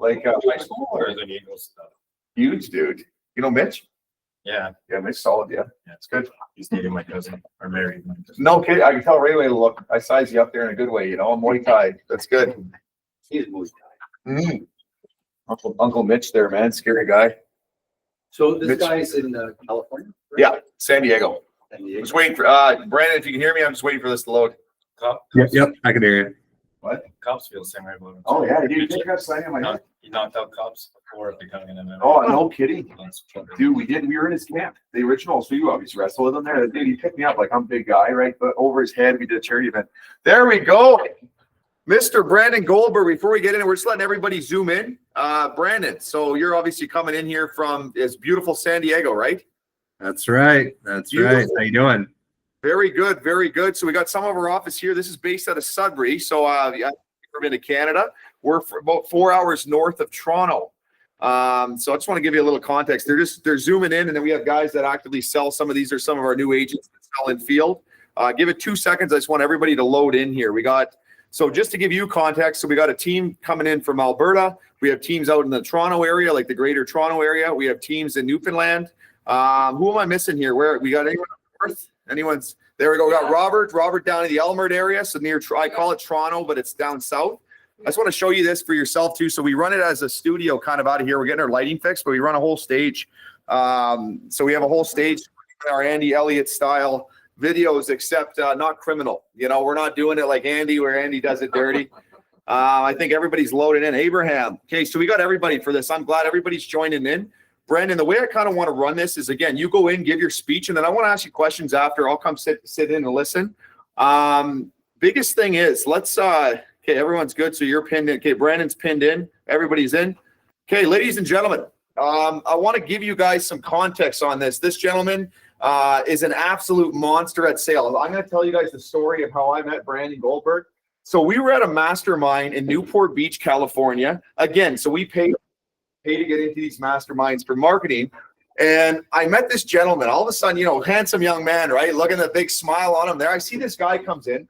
Like high school or the Eagles stuff? Huge, dude. You know Mitch? Yeah, Yeah, Mitch solid. Yeah, it's good. he's dating my cousin or married. No kidding. I can tell right away. Look, I size you up there in a good way. You know, I'm Muay Thai. That's good. He's Muay Thai. Mm. Uncle Mitch there, man. Scary guy. So this Mitch. guy's in California? Right? Yeah, San Diego. San I'm Diego. just waiting for Brandon. If you can hear me, I'm just waiting for this to load. Yep, I can hear you. What? Cops feel the same way about him. Oh yeah, dude. You got sign on my head. He knocked out cops before becoming an MMA. Oh no, kidding. Dude, we did. We were in his camp, the original. So you obviously wrestled with him there. Dude, he picked me up like I'm a big guy, right? But over his head, we did a charity event. There we go, Mr. Brandon Goldberg. Before we get in, we're just letting everybody zoom in. Brandon, so you're obviously coming in here from this beautiful San Diego, right? That's right. That's Beautiful. right. How you doing? Very good, very good. So we got some of our office here. This is based out of Sudbury. So I've never been to Canada. We're about 4 hours north of Toronto. So I just want to give you a little context. They're zooming in, and then we have guys that actively sell. Some of these are some of our new agents that sell in field. Give it 2 seconds. I just want everybody to load in here. So just to give you context, so we got a team coming in from Alberta. We have teams out in the Toronto area, like the greater Toronto area. We have teams in Newfoundland. Who am I missing here? Where we got anyone north? Anyone's there? We go. We got Robert down in the Elmert area. So near, I call it Toronto, but it's down south. I just want to show you this for yourself too. So we run it as a studio kind of out of here. We're getting our lighting fixed, but we run a whole stage. So we have a whole stage, our Andy Elliott style videos, except not criminal. You know, we're not doing it like Andy, where Andy does it dirty. I think everybody's loaded in. Abraham. Okay, so we got everybody for this. I'm glad everybody's joining in. Brandon, the way I kind of want to run this is, again, you go in, give your speech, and then I want to ask you questions after. I'll come sit in and listen. Biggest thing is, okay, everyone's good. So you're pinned in. Okay, Brandon's pinned in. Everybody's in. Okay, ladies and gentlemen, I want to give you guys some context on this. This gentleman is an absolute monster at sales. I'm going to tell you guys the story of how I met Brandon Goldberg. So we were at a mastermind in Newport Beach, California. Again, so we pay to get into these masterminds for marketing. And I met this gentleman. All of a sudden, you know, handsome young man, right? Looking at the big smile on him there. I see this guy comes in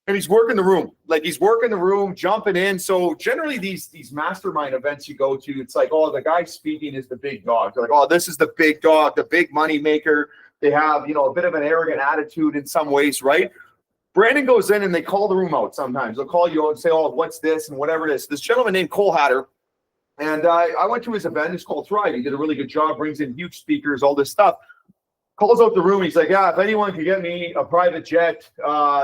and he's working the room. Like he's working the room, jumping in. So generally these mastermind events you go to, it's like, oh, the guy speaking is the big dog. They're like, oh, this is the big dog, the big money maker. They have, you know, a bit of an arrogant attitude in some ways, right? Brandon goes in and they call the room out sometimes. They'll call you out and say, oh, what's this and whatever it is. This gentleman named Cole Hatter, and I went to his event. It's called Thrive. He did a really good job, brings in huge speakers, all this stuff. Calls out the room. He's like, yeah, if anyone could get me a private jet,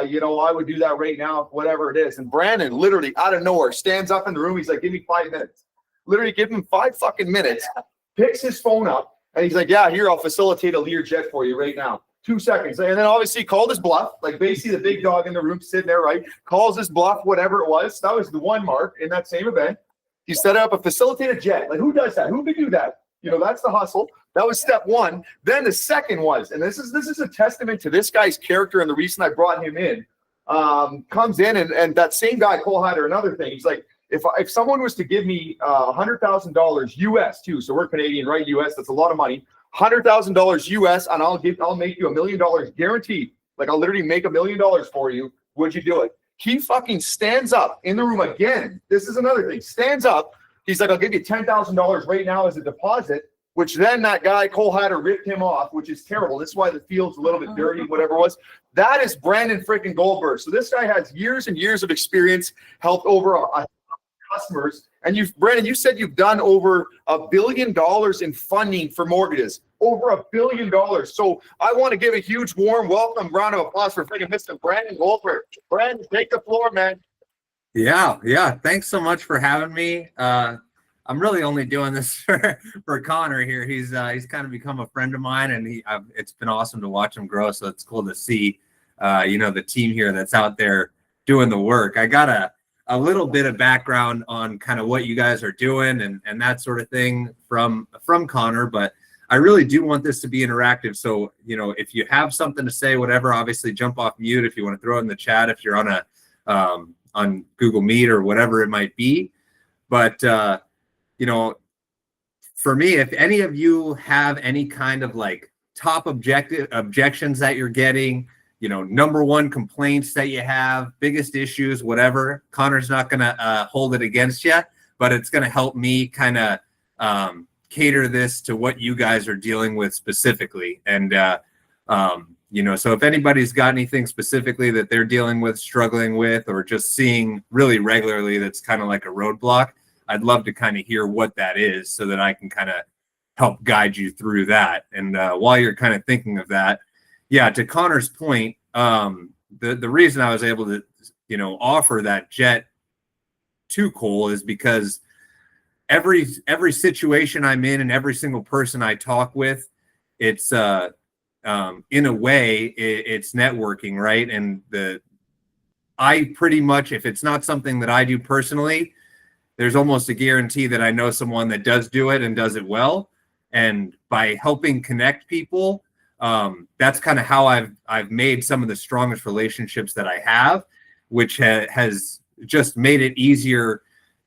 you know, I would do that right now, whatever it is. And Brandon literally out of nowhere stands up in the room. He's like, give me 5 minutes. Literally give him 5 fucking minutes, picks his phone up, and he's like, yeah, here, I'll facilitate a Learjet for you right now. 2 seconds. And then obviously called his bluff, like basically the big dog in the room sitting there, right? Calls his bluff, whatever it was. That was the one mark in that same event. He set up a facilitated jet. Like, who does that? Who could do that? You know, that's the hustle. That was step one. Then the second was, and this is a testament to this guy's character and the reason I brought him in, comes in and that same guy, Cole Hatter, another thing. He's like, if someone was to give me $100,000 US too, so we're Canadian, right? US, that's a lot of money. $100,000 US, and I'll make you $1 million guaranteed. Like I'll literally make $1 million for you. Would you do it? He fucking stands up in the room again. This is another thing. Stands up. He's like, I'll give you $10,000 right now as a deposit, which then that guy, Cole Hatter, ripped him off, which is terrible. This is why the field's a little bit dirty, whatever it was. That is Brandon freaking Goldberg. So this guy has years and years of experience, helped over customers. And Brandon, you said you've done over $1 billion in funding for mortgages. Over $1 billion. So I want to give a huge warm welcome round of applause for freaking Mr. Brandon Goldberg. Brandon, take the floor, man. Yeah. Thanks so much for having me. I'm really only doing this for Connor here. He's kind of become a friend of mine, and it's been awesome to watch him grow. So it's cool to see, the team here that's out there doing the work. I got a little bit of background on kind of what you guys are doing and that sort of thing from Connor, but I really do want this to be interactive. So, if you have something to say, whatever, obviously jump off mute if you want to throw it in the chat, if you're on on Google Meet or whatever it might be. But, for me, if any of you have any kind of like top objections that you're getting, number one complaints that you have, biggest issues, whatever, Connor's not going to hold it against you. but it's going to help me kind of cater this to what you guys are dealing with specifically. And, so if anybody's got anything specifically that they're dealing with, struggling with, or just seeing really regularly that's kind of like a roadblock, I'd love to kind of hear what that is so that I can kind of help guide you through that. And while you're kind of thinking of that, yeah, to Connor's point, the reason I was able to, offer that jet to Cole is because every situation I'm in and every single person I talk with, it's in a way it's networking, right? And I pretty much, if it's not something that I do personally, there's almost a guarantee that I know someone that does do it and does it well. And by helping connect people, that's kind of how I've made some of the strongest relationships that I have, which has just made it easier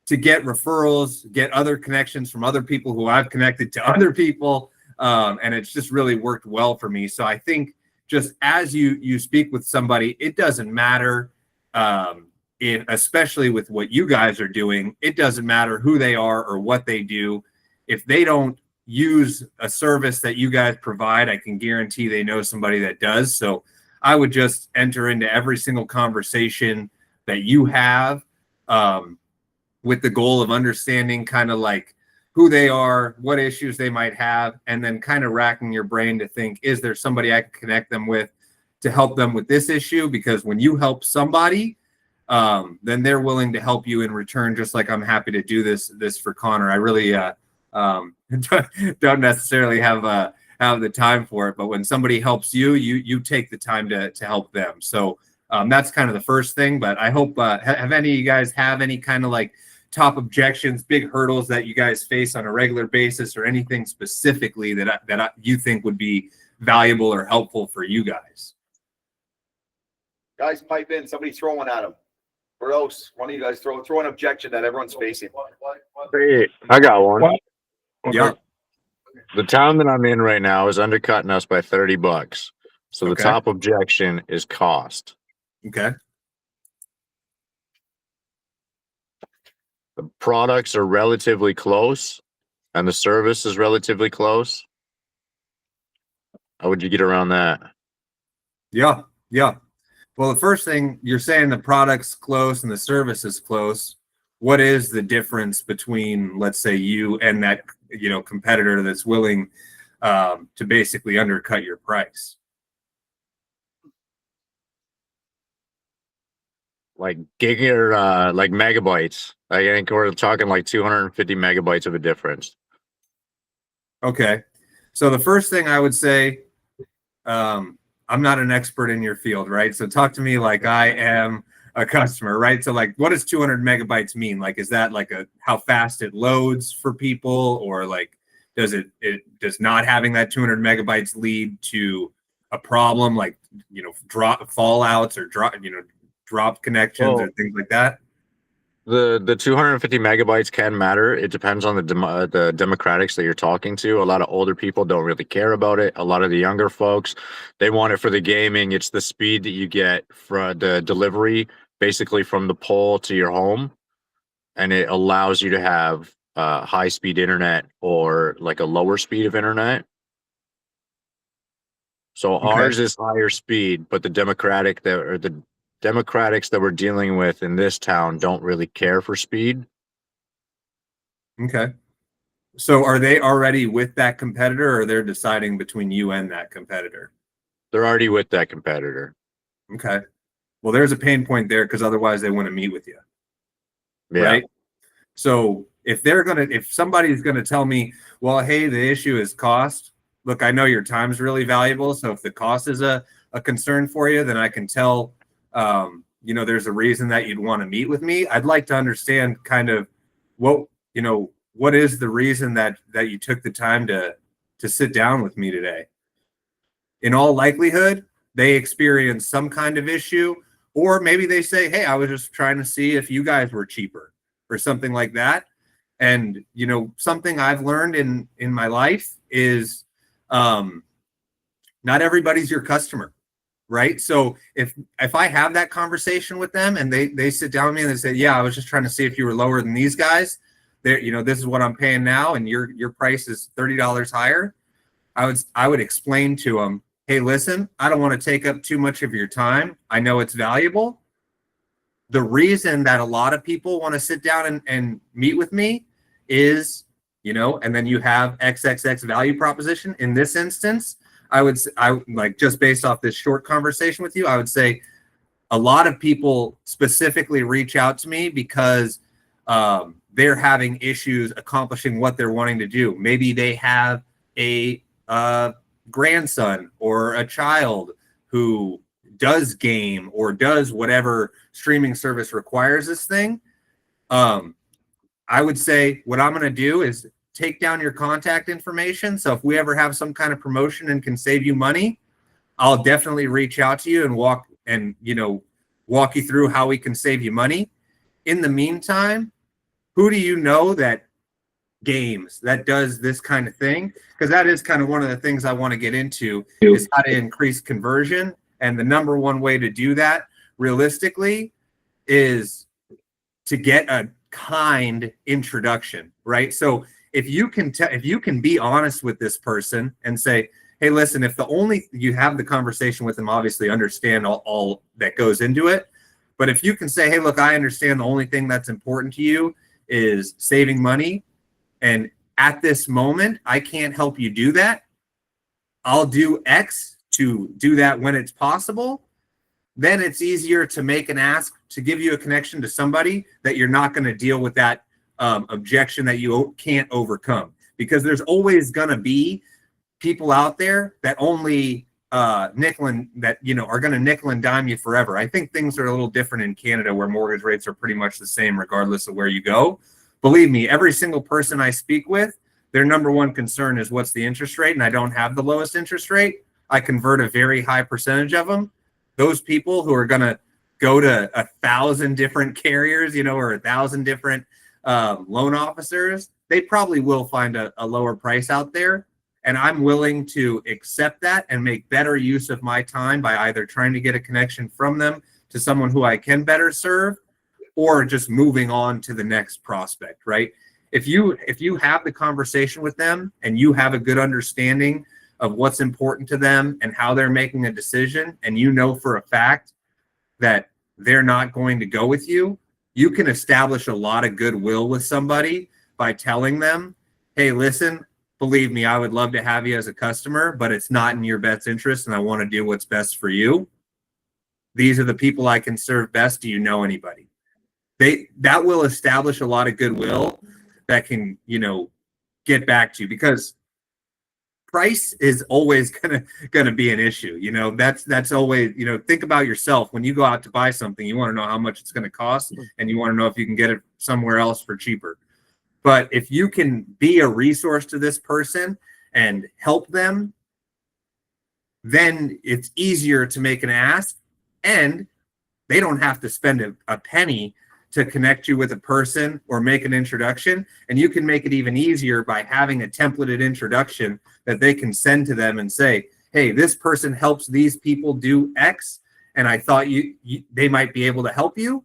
to get referrals, get other connections from other people who I've connected to other people. And it's just really worked well for me. So I think just as you speak with somebody, it doesn't matter, especially with what you guys are doing, it doesn't matter who they are or what they do. If they don't use a service that you guys provide, I can guarantee they know somebody that does. So I would just enter into every single conversation that you have with the goal of understanding kind of like who they are, what issues they might have, and then kind of racking your brain to think, is there somebody I can connect them with to help them with this issue? Because when you help somebody, then they're willing to help you in return, just like I'm happy to do this for Connor. I really don't necessarily have the time for it, but when somebody helps you, you take the time to help them. So that's kind of the first thing. But I hope have any of you guys have any kind of like top objections, big hurdles that you guys face on a regular basis, or anything specifically that you think would be valuable or helpful for you guys? Guys, pipe in. Somebody throw one at him. Or else one of you guys throw an objection that everyone's facing. Hey, I got one. Yeah. The town that I'm in right now is undercutting us by $30. So the Okay. top objection is cost. Okay. The products are relatively close and the service is relatively close. How would you get around that? Yeah. Yeah. Well, the first thing, you're saying the product's close and the service is close. What is the difference between, let's say, you and that, competitor that's willing to basically undercut your price? Like gig or like megabytes. I think we're talking like 250 megabytes of a difference. Okay. So the first thing I would say, I'm not an expert in your field, right? So talk to me like I am a customer, right? So like, what does 200 megabytes mean? Like, is that like how fast it loads for people, or like, does does not having that 200 megabytes lead to a problem, like, drop fallouts or drop connections or things like that? The 250 megabytes can matter. It depends on the demographics that you're talking to. A lot of older people don't really care about it. A lot of the younger folks, they want it for the gaming. It's the speed that you get for the delivery, basically from the pole to your home, and it allows you to have high speed internet or like a lower speed of internet. So ours is higher speed, but the democratics that we're dealing with in this town don't really care for speed. Okay. So are they already with that competitor, or they're deciding between you and that competitor? They're already with that competitor. Okay. Well, there's a pain point there, because otherwise they wouldn't meet with you. Yeah. Right. So if somebody's going to tell me, well, hey, the issue is cost. Look, I know your time's really valuable. So if the cost is a concern for you, then I can tell, there's a reason that you'd want to meet with me. I'd like to understand kind of what is the reason that you took the time to sit down with me today. In all likelihood, they experience some kind of issue, or maybe they say, hey, I was just trying to see if you guys were cheaper or something like that. And, something I've learned in my life is not everybody's your customer. Right. So if I have that conversation with them and they sit down with me and they say, yeah, I was just trying to see if you were lower than these guys, there, you know, this is what I'm paying now, and your price is $30 higher. I would explain to them, hey, listen, I don't want to take up too much of your time. I know it's valuable. The reason that a lot of people want to sit down and meet with me is, you know, and then you have XXX value proposition. In this instance, I like, just based off this short conversation with you, I would say a lot of people specifically reach out to me because they're having issues accomplishing what they're wanting to do. Maybe they have a grandson or a child who does game or does whatever streaming service requires this thing. I would say what I'm going to do is take down your contact information. So if we ever have some kind of promotion and can save you money, I'll definitely reach out to you and walk you through how we can save you money. In the meantime, who do you know that games that does this kind of thing? Because that is kind of one of the things I want to get into is how to increase conversion. And the number one way to do that realistically is to get a kind introduction, right? So if you can be honest with this person and say, hey, listen, if you have the conversation with them, obviously understand all that goes into it. But if you can say, hey, look, I understand the only thing that's important to you is saving money. And at this moment, I can't help you do that. I'll do X to do that when it's possible. Then it's easier to make an ask to give you a connection to somebody that you're not going to deal with that objection that you can't overcome, because there's always going to be people out there that only are going to nickel and dime you forever. I think things are a little different in Canada, where mortgage rates are pretty much the same regardless of where you go. Believe me, every single person I speak with, their number one concern is what's the interest rate, and I don't have the lowest interest rate. I convert a very high percentage of them. Those people who are going to go to 1,000 different carriers, or 1,000 different loan officers, they probably will find a lower price out there. And I'm willing to accept that and make better use of my time by either trying to get a connection from them to someone who I can better serve, or just moving on to the next prospect, right? If you have the conversation with them and you have a good understanding of what's important to them and how they're making a decision, and you know for a fact that they're not going to go with you, you can establish a lot of goodwill with somebody by telling them, hey, listen, believe me, I would love to have you as a customer, but it's not in your best interest, and I want to do what's best for you. These are the people I can serve best. Do you know anybody? That will establish a lot of goodwill that can, get back to you, because price is always gonna be an issue. That's always, think about yourself. When you go out to buy something, you want to know how much it's going to cost, and you want to know if you can get it somewhere else for cheaper. But if you can be a resource to this person and help them, then it's easier to make an ask, and they don't have to spend a penny to connect you with a person or make an introduction. And you can make it even easier by having a templated introduction that they can send to them and say, hey, this person helps these people do X, and I thought they might be able to help you.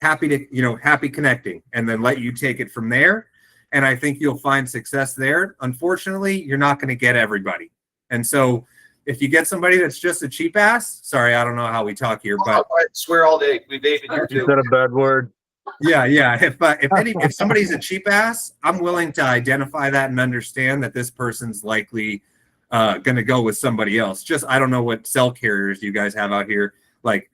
Happy connecting, and then let you take it from there. And I think you'll find success there. Unfortunately, you're not going to get everybody. And so if you get somebody that's just a cheap ass, sorry, I don't know how we talk here, but I swear all day, we vape in here You too. said a bad word. yeah. If somebody's a cheap ass, I'm willing to identify that and understand that this person's likely going to go with somebody else. Just, I don't know what cell carriers you guys have out here. Like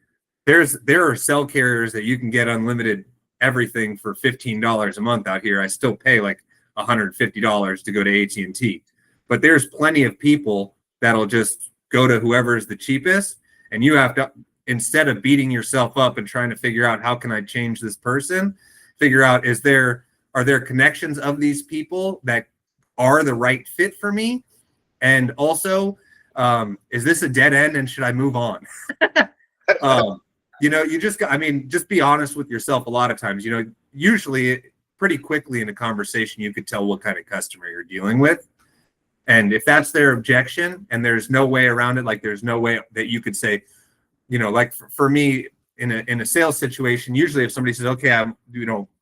there are cell carriers that you can get unlimited everything for $15 a month out here. I still pay like $150 to go to AT&T, but there's plenty of people that'll just go to whoever is the cheapest, and you have to, instead of beating yourself up and trying to figure out how can I change this person, figure out are there connections of these people that are the right fit for me, and also is this a dead end and should I move on? Just be honest with yourself. A lot of times, usually pretty quickly in a conversation, you could tell what kind of customer you're dealing with. And if that's their objection and there's no way around it, like there's no way that you could say, like for me in a sales situation, usually if somebody says, okay, I'm,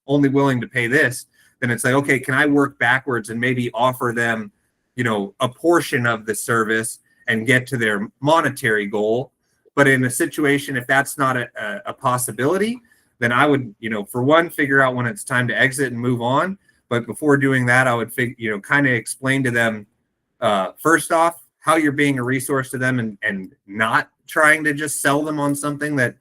only willing to pay this, then it's like, okay, can I work backwards and maybe offer them, you know, a portion of the service and get to their monetary goal? But in a situation, if that's not a possibility, then I would, you know, for one, figure out when it's time to exit and move on. But before doing that, I would, kind of explain to them, first off, how you're being a resource to them and not trying to just sell them on something that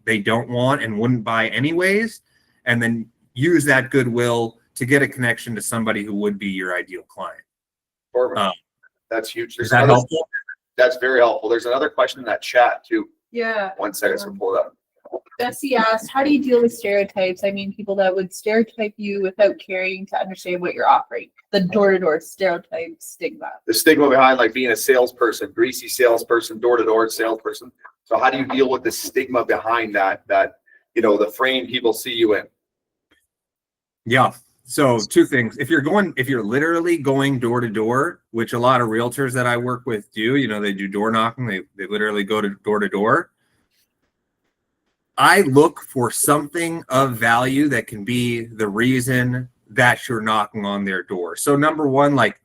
they don't want and wouldn't buy anyways. And then use that goodwill to get a connection to somebody who would be your ideal client. Perfect. That's huge. Is There's that another- helpful? That's very helpful. There's another question in that chat too. Yeah. 1 second, so pull it up. Bessie asked, how do you deal with stereotypes? I mean, people that would stereotype you without caring to understand what you're offering. The door-to-door stereotype stigma. The stigma behind like being a salesperson, greasy salesperson, door-to-door salesperson. So how do you deal with the stigma behind that, you know, the frame people see you in? Yeah. So two things. If you're literally going door to door, which a lot of realtors that I work with do, you know, they do door knocking. They literally go to door. I look for something of value that can be the reason that you're knocking on their door. So number one, like,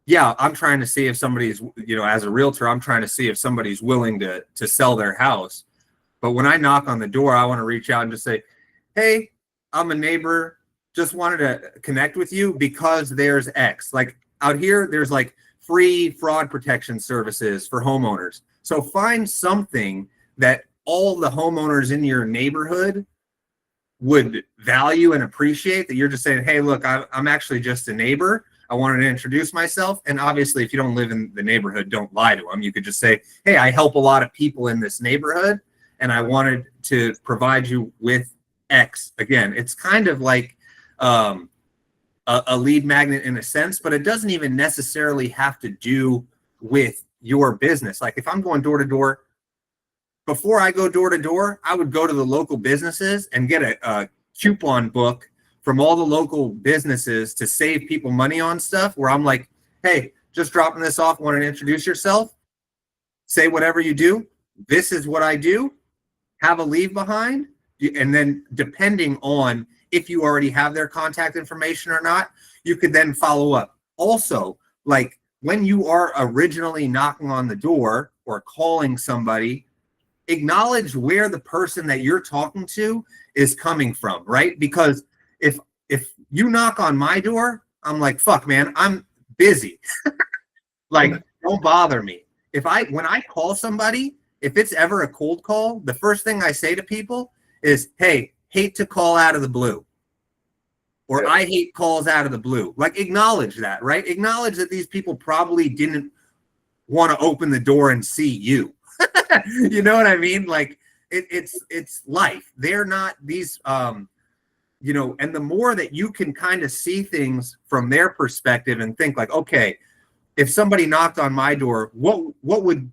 yeah, I'm trying to see if somebody's, you know, as a realtor, I'm trying to see if somebody's willing to sell their house. But when I knock on the door, I want to reach out and just say, hey, I'm a neighbor. Just wanted to connect with you because there's X. Like out here, there's like free fraud protection services for homeowners. So find something that all the homeowners in your neighborhood would value and appreciate, that you're just saying, hey, look, I'm actually just a neighbor. I wanted to introduce myself. And obviously, if you don't live in the neighborhood, don't lie to them. You could just say, hey, I help a lot of people in this neighborhood, and I wanted to provide you with X. Again, it's kind of like a lead magnet in a sense, but it doesn't even necessarily have to do with your business. Like if I'm going door to door, before I go door to door, I would go to the local businesses and get a coupon book from all the local businesses to save people money on stuff, where I'm like, hey, just dropping this off, want to introduce yourself, say whatever you do. This is what I do. Have a leave behind. And then depending on if you already have their contact information or not, you could then follow up. Also, like when you are originally knocking on the door or calling somebody, acknowledge where the person that you're talking to is coming from, right? Because if you knock on my door, I'm like, fuck, man, I'm busy. Like, don't bother me. When I call somebody, if it's ever a cold call, the first thing I say to people is, hey, hate to call out of the blue. Or Yeah. I hate calls out of the blue. Like, acknowledge that, right? Acknowledge that these people probably didn't want to open the door and see you. You know what I mean? Like, it's life. They're not these, you know, and the more that you can kind of see things from their perspective and think like, okay, if somebody knocked on my door, what would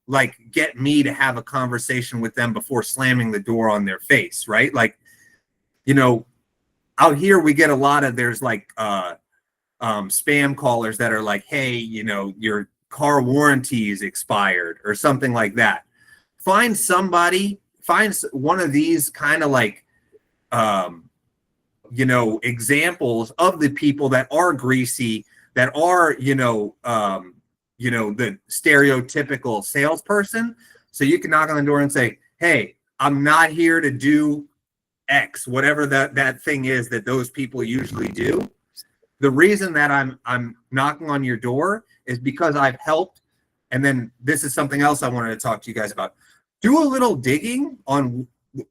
like get me to have a conversation with them before slamming the door on their face, right? Like, you know, out here we get a lot of, there's like spam callers that are like, hey, you know, your car warranty is expired or something like that. Find one of these kind of like you know, examples of the people that are greasy, that are, you know, the stereotypical salesperson. So you can knock on the door and say, hey, I'm not here to do X, whatever that thing is that those people usually do. The reason that I'm knocking on your door is because I've helped. And then this is something else I wanted to talk to you guys about. Do a little digging on,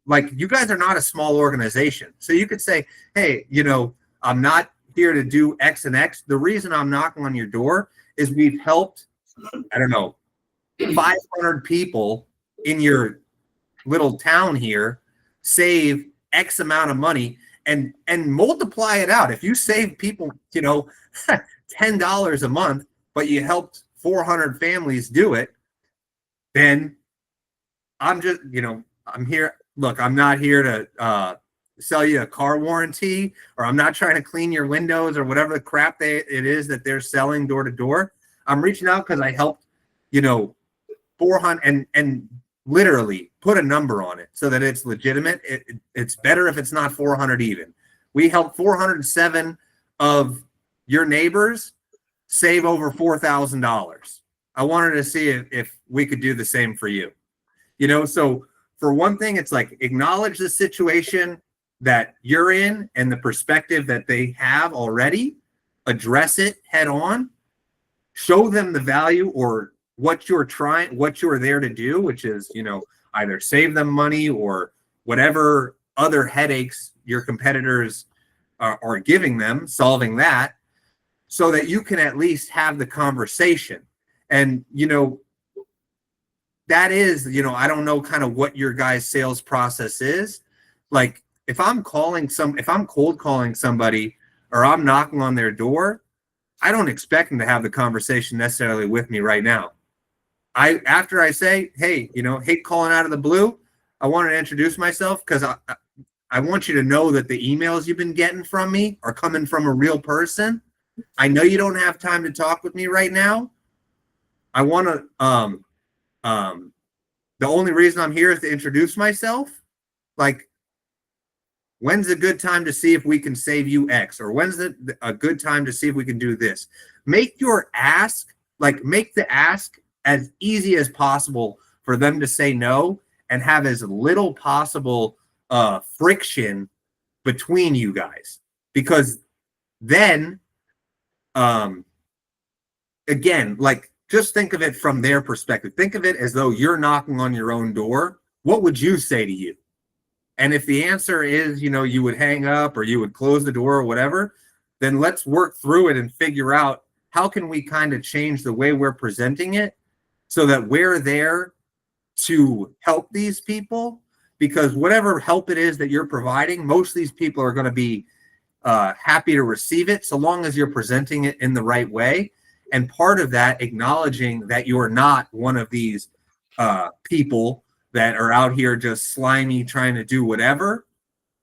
like, you guys are not a small organization. So you could say, hey, you know, I'm not here to do X and X. The reason I'm knocking on your door is we've helped, I don't know, 500 people in your little town here save X amount of money, and multiply it out. If you save people, you know, $10 a month, but you helped 400 families do it, then I'm just, you know, I'm here. Look, I'm not here to sell you a car warranty, or I'm not trying to clean your windows or whatever the crap it is that they're selling door to door. I'm reaching out because I helped, you know, 400 and literally put a number on it so that it's legitimate. It's better if it's not 400 even, we helped 407 of your neighbors save over $4,000. I wanted to see if we could do the same for you. You know, so for one thing, it's like acknowledge the situation that you're in and the perspective that they have already, address it head on, show them the value or what you're there to do, which is, you know, either save them money or whatever other headaches your competitors are giving them, solving that, so that you can at least have the conversation. And, you know, that is, you know, I don't know kind of what your guys' sales process is. Like, if I'm cold calling somebody or I'm knocking on their door, I don't expect them to have the conversation necessarily with me right now. After I say, hey, you know, hate calling out of the blue, I want to introduce myself because I want you to know that the emails you've been getting from me are coming from a real person. I know you don't have time to talk with me right now. I want to, the only reason I'm here is to introduce myself. Like, when's a good time to see if we can save you X? Or when's a good time to see if we can do this? Make the ask as easy as possible for them to say no and have as little possible friction between you guys. Because then, again, like, just think of it from their perspective. Think of it as though you're knocking on your own door. What would you say to you? And if the answer is, you know, you would hang up or you would close the door or whatever, then let's work through it and figure out how can we kind of change the way we're presenting it so that we're there to help these people, because whatever help it is that you're providing, most of these people are going to be happy to receive it so long as you're presenting it in the right way. And part of that, acknowledging that you're not one of these people that are out here just slimy, trying to do whatever,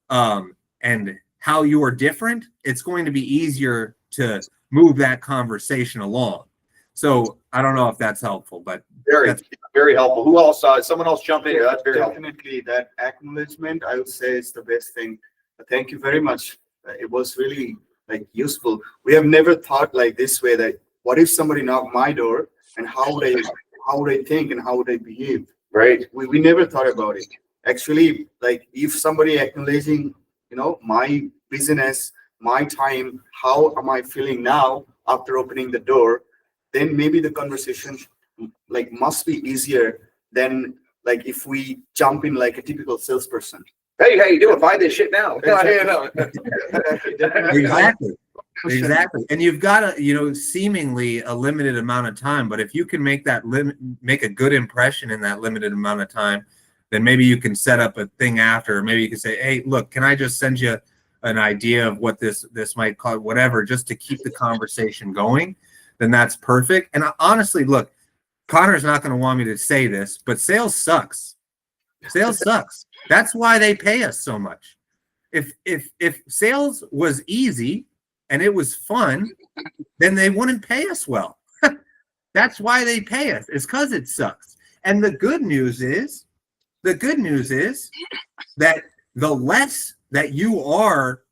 and how you are different, it's going to be easier to move that conversation along. So I don't know if that's helpful, but Very helpful. Who else? Someone else jump in here. That's very helpful. Definitely, that acknowledgement, I would say, is the best thing. Thank you very much. It was really useful. We have never thought like this way, that what if somebody knocked my door and how would I think and how would I behave? Right. We never thought about it. Actually, like, if somebody acknowledging, you know, my business, my time, how am I feeling now after opening the door, then maybe the conversation must be easier than if we jump in like a typical salesperson. Hey, how you doing? Buy this shit now. Exactly. And you've got a, you know, seemingly a limited amount of time, but if you can make a good impression in that limited amount of time, then maybe you can set up a thing after. Maybe you can say, hey, look, can I just send you an idea of what this might cost, whatever, just to keep the conversation going? Then that's perfect. And honestly, look, Connor's not going to want me to say this, but sales sucks. Sales sucks. That's why they pay us so much. If sales was easy and it was fun, then they wouldn't pay us well. That's why they pay us. It's because it sucks. And the good news is that the less that you are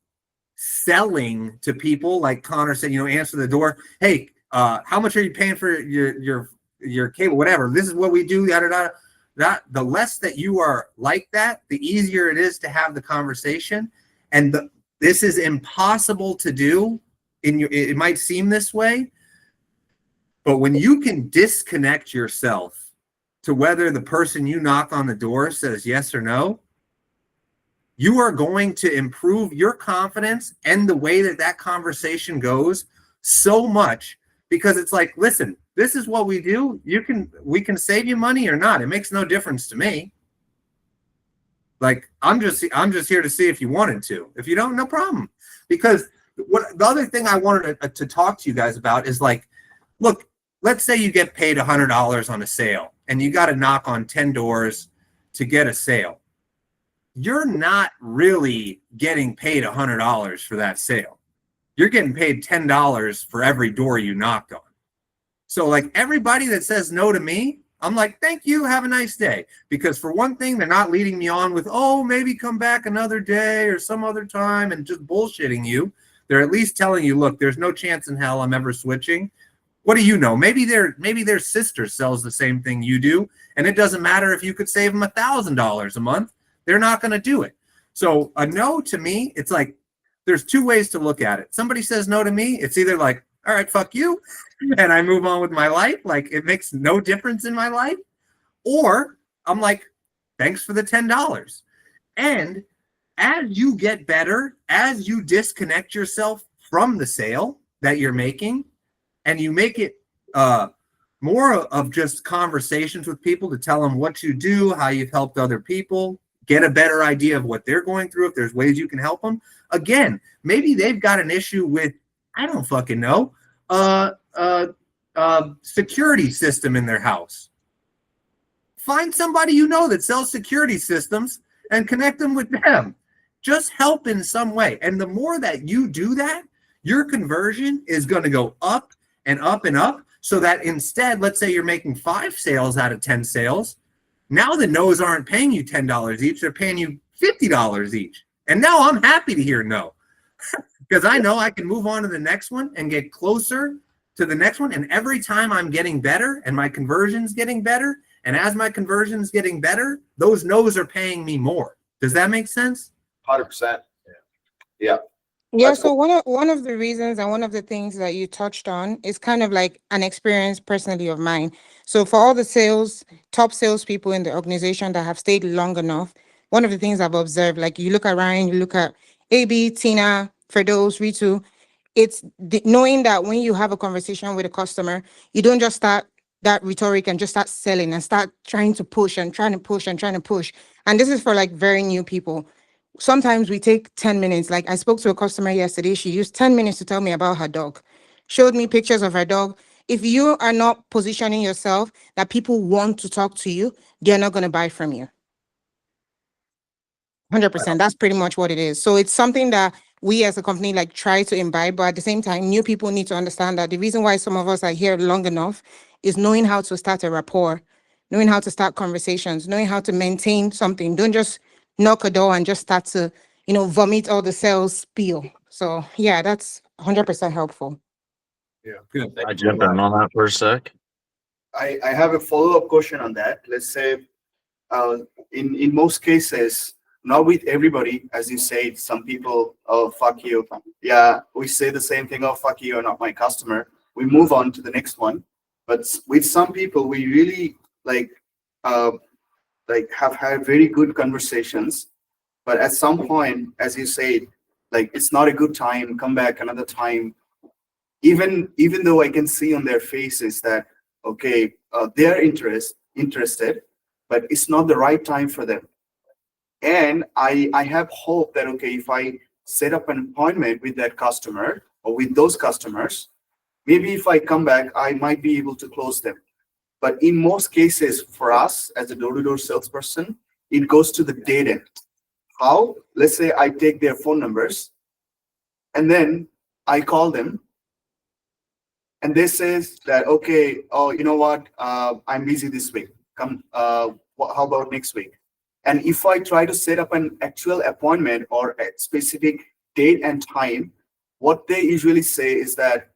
selling to people, like Connor said, you know, answer the door. Hey, how much are you paying for your cable? Whatever. This is what we do. Yada, yada. That the less that you are like that, the easier it is to have the conversation. And this is impossible to do. It might seem this way, but when you can disconnect yourself to whether the person you knock on the door says yes or no, you are going to improve your confidence and the way that conversation goes so much, because it's like, listen, this is what we do. We can save you money or not. It makes no difference to me. Like, I'm just here to see if you wanted to. If you don't, no problem. Because the other thing I wanted to talk to you guys about is, like, look, let's say you get paid $100 on a sale and you got to knock on 10 doors to get a sale. You're not really getting paid $100 for that sale. You're getting paid $10 for every door you knocked on. So, like, everybody that says no to me, I'm like, thank you, have a nice day. Because for one thing, they're not leading me on with, oh, maybe come back another day or some other time and just bullshitting you. They're at least telling you, look, there's no chance in hell I'm ever switching. What do you know? Maybe their sister sells the same thing you do, and it doesn't matter if you could save them $1,000 a month. They're not going to do it. So a no to me, it's like there's two ways to look at it. Somebody says no to me, it's either like, all right, fuck you, and I move on with my life. Like it makes no difference in my life. Or I'm like, thanks for the $10. And as you get better, as you disconnect yourself from the sale that you're making, and you make it more of just conversations with people to tell them what you do, how you've helped other people, get a better idea of what they're going through, if there's ways you can help them. Again, maybe they've got an issue with, I don't fucking know, security system in their house. Find somebody you know that sells security systems and connect them with them. Just help in some way. And the more that you do that, your conversion is going to go up and up and up, so that instead, let's say you're making 5 sales out of 10 sales. Now the no's aren't paying you $10 each, they're paying you $50 each. And now I'm happy to hear no, because I know I can move on to the next one and get closer to the next one. And every time I'm getting better and my conversion's getting better, and as my conversion's getting better, those no's are paying me more. Does that make sense? 100%. Yeah, That's so one of the reasons and one of the things that you touched on is kind of like an experience personally of mine. So for all the top salespeople in the organization that have stayed long enough, one of the things I've observed, like you look at Ryan, you look at AB, Tina, Firdaus, Ritu, it's knowing that when you have a conversation with a customer, you don't just start that rhetoric and just start selling and start trying to push and trying to push and trying to push. And this is for like very new people. Sometimes we take 10 minutes. Like I spoke to a customer yesterday. She used 10 minutes to tell me about her dog, showed me pictures of her dog. If you are not positioning yourself that people want to talk to you, they're not going to buy from you. 100%. That's pretty much what it is. So it's something that we as a company like try to imbibe, but at the same time, new people need to understand that the reason why some of us are here long enough is knowing how to start a rapport, knowing how to start conversations, knowing how to maintain something. Don't just knock a door and just start to, vomit all the sales spiel. So yeah, that's 100% helpful. Good. I jump in on that for a sec. I have a follow-up question on that. Let's say, in most cases, not with everybody, as you say, some people, oh, fuck you. Yeah, we say the same thing, oh, fuck you, you're not my customer. We move on to the next one. But with some people, we really have had very good conversations. But at some point, as you say, it's not a good time, come back another time. Even though I can see on their faces that, okay, they're interested, but it's not the right time for them. And I have hope that, okay, if I set up an appointment with that customer or with those customers, maybe if I come back, I might be able to close them. But in most cases, for us as a door-to-door salesperson, it goes to the dead end. How? Let's say I take their phone numbers and then I call them and they says that, okay, oh, you know what? I'm busy this week. Come, how about next week? And if I try to set up an actual appointment or a specific date and time, what they usually say is that,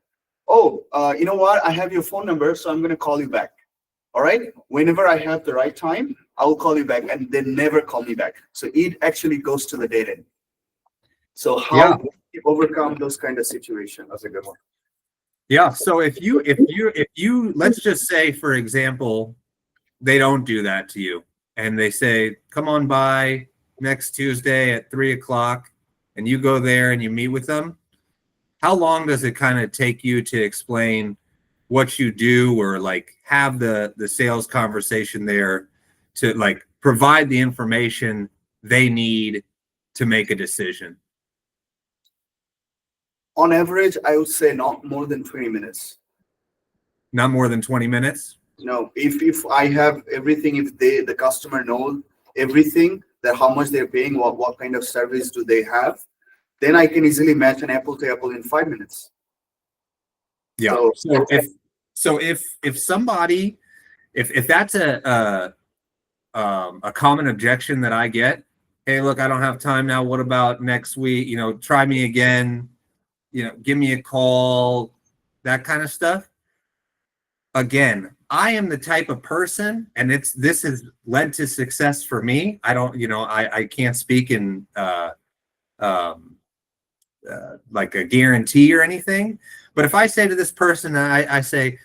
oh, you know what? I have your phone number, so I'm going to call you back. All right. Whenever I have the right time, I will call you back, and they never call me back. So it actually goes to the dead end. So how do you overcome those kind of situations? That's a good one. Yeah. So if you let's just say, for example, they don't do that to you and they say, come on by next Tuesday at 3:00, and you go there and you meet with them. How long does it kind of take you to explain what you do, or have the sales conversation there to provide the information they need to make a decision? On average, I would say not more than 20 minutes. Not more than 20 minutes? No, if I have everything, if the customer knows everything, that how much they're paying, what kind of service do they have, then I can easily match an apple to apple in 5 minutes. Yeah. So if somebody if that's a common objection that I get, hey, look, I don't have time now. What about next week? You know, try me again. You know, give me a call, that kind of stuff. Again, I am the type of person, and this has led to success for me. I don't, you know, I can't speak in like a guarantee or anything. But if I say to this person, I say,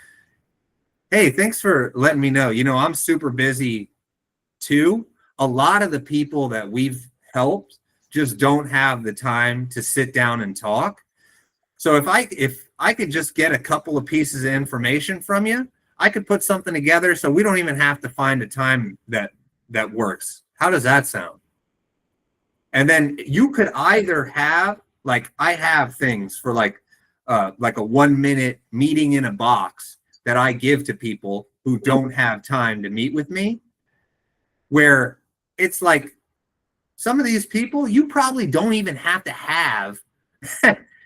hey, thanks for letting me know. You know, I'm super busy too. A lot of the people that we've helped just don't have the time to sit down and talk. So if I could just get a couple of pieces of information from you, I could put something together so we don't even have to find a time that works. How does that sound? And then you could either have, like, I have things for like a 1 minute meeting in a box that I give to people who don't have time to meet with me, where it's like some of these people you probably don't even have to have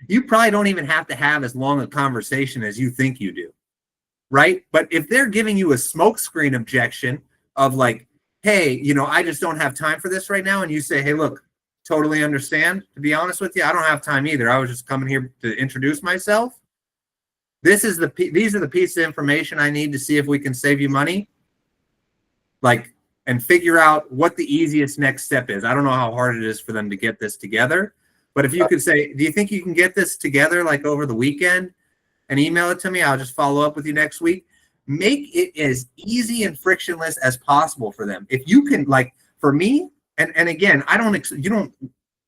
you probably don't even have to have as long a conversation as you think you do, right? But if they're giving you a smokescreen objection of like, hey, you know, I just don't have time for this right now, and you say, hey, look, totally understand. To be honest with you, I don't have time either. I was just coming here to introduce myself. These are the pieces of information I need to see if we can save you money. Like, and figure out what the easiest next step is. I don't know how hard it is for them to get this together, but if you could say, do you think you can get this together like over the weekend and email it to me? I'll just follow up with you next week. Make it as easy and frictionless as possible for them. If you can, like, for me, and again, you don't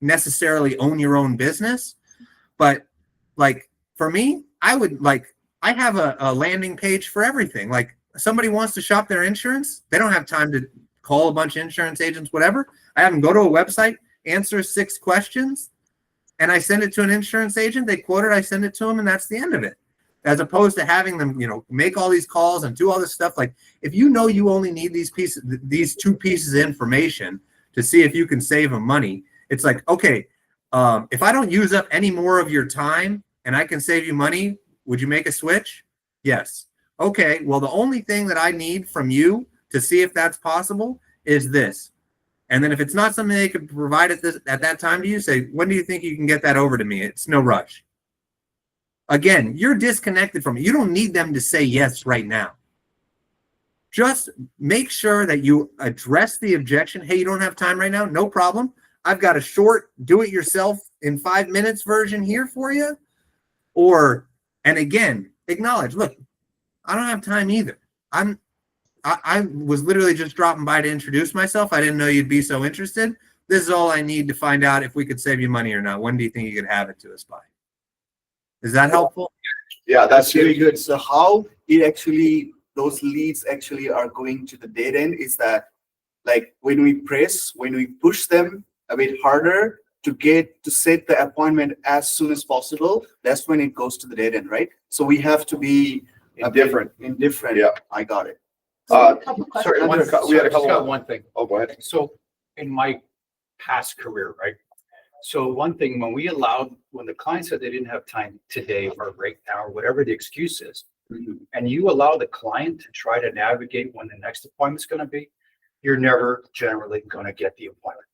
necessarily own your own business, but like for me, I have a landing page for everything. Like, somebody wants to shop their insurance, they don't have time to call a bunch of insurance agents, whatever. I have them go to a website, answer 6 questions, and I send it to an insurance agent. They quote it, I send it to them, and that's the end of it. As opposed to having them, you know, make all these calls and do all this stuff. Like, if you know you only need these 2 pieces of information to see if you can save them money, it's like, okay, if I don't use up any more of your time and I can save you money, would you make a switch? Yes. Okay, well, the only thing that I need from you to see if that's possible is this. And then if it's not something they could provide at that time to you, say, when do you think you can get that over to me? It's no rush. Again, you're disconnected from it. You don't need them to say yes right now. Just make sure that you address the objection. Hey, you don't have time right now? No problem. I've got a short do-it-yourself in 5 minutes version here for you. And again, acknowledge, look, I don't have time either. I was literally just dropping by to introduce myself. I didn't know you'd be so interested. This is all I need to find out if we could save you money or not. When do you think you could have it to us by? Is that helpful? Yeah, That's really good. So how it actually, those leads actually are going to the dead end is that, like, when we push them a bit harder to set the appointment as soon as possible, that's when it goes to the dead end, right? So we have to be Indifferent. Indifferent. Yeah. I got it. Sorry, we had a Just couple got more. one thing. Oh, go ahead. So in my past career, right? So one thing, when the client said they didn't have time today or right now, or whatever the excuse is, and you allow the client to try to navigate when the next appointment's going to be, you're never generally going to get the appointment.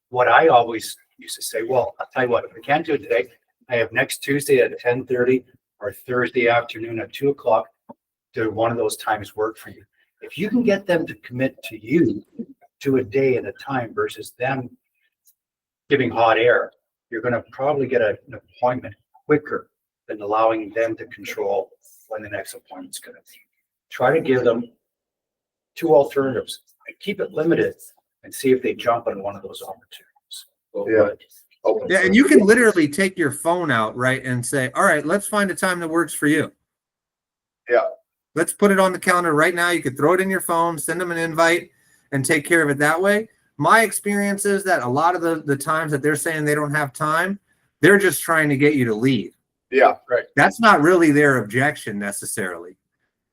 What I always used to say, well, I'll tell you what, if I can't do it today, I have next Tuesday at 10:30 or Thursday afternoon at 2:00. Do one of those times work for you? If you can get them to commit to you to a day and a time versus them giving hot air, you're going to probably get an appointment quicker than allowing them to control when the next appointment's going to be. Try to give them 2 alternatives and keep it limited and see if they jump on one of those opportunities. Open. Yeah, and you can literally take your phone out, right, and say, all right, let's find a time that works for you. Yeah. Let's put it on the calendar right now. You could throw it in your phone, send them an invite, and take care of it that way. My experience is that a lot of the times that they're saying they don't have time, they're just trying to get you to leave. Yeah. That's not really their objection necessarily.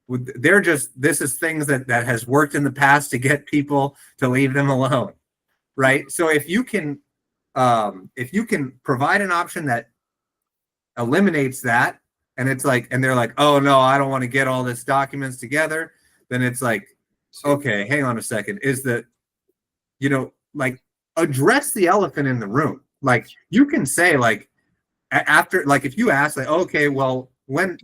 This is things that has worked in the past to get people to leave them alone, right? So if you can provide an option that eliminates that, and it's like, and they're like, oh no, I don't want to get all this documents together, then it's like, okay, hang on a second, is that, like, address the elephant in the room. Like, you can say, like, after, like, if you ask, like, okay, well, when,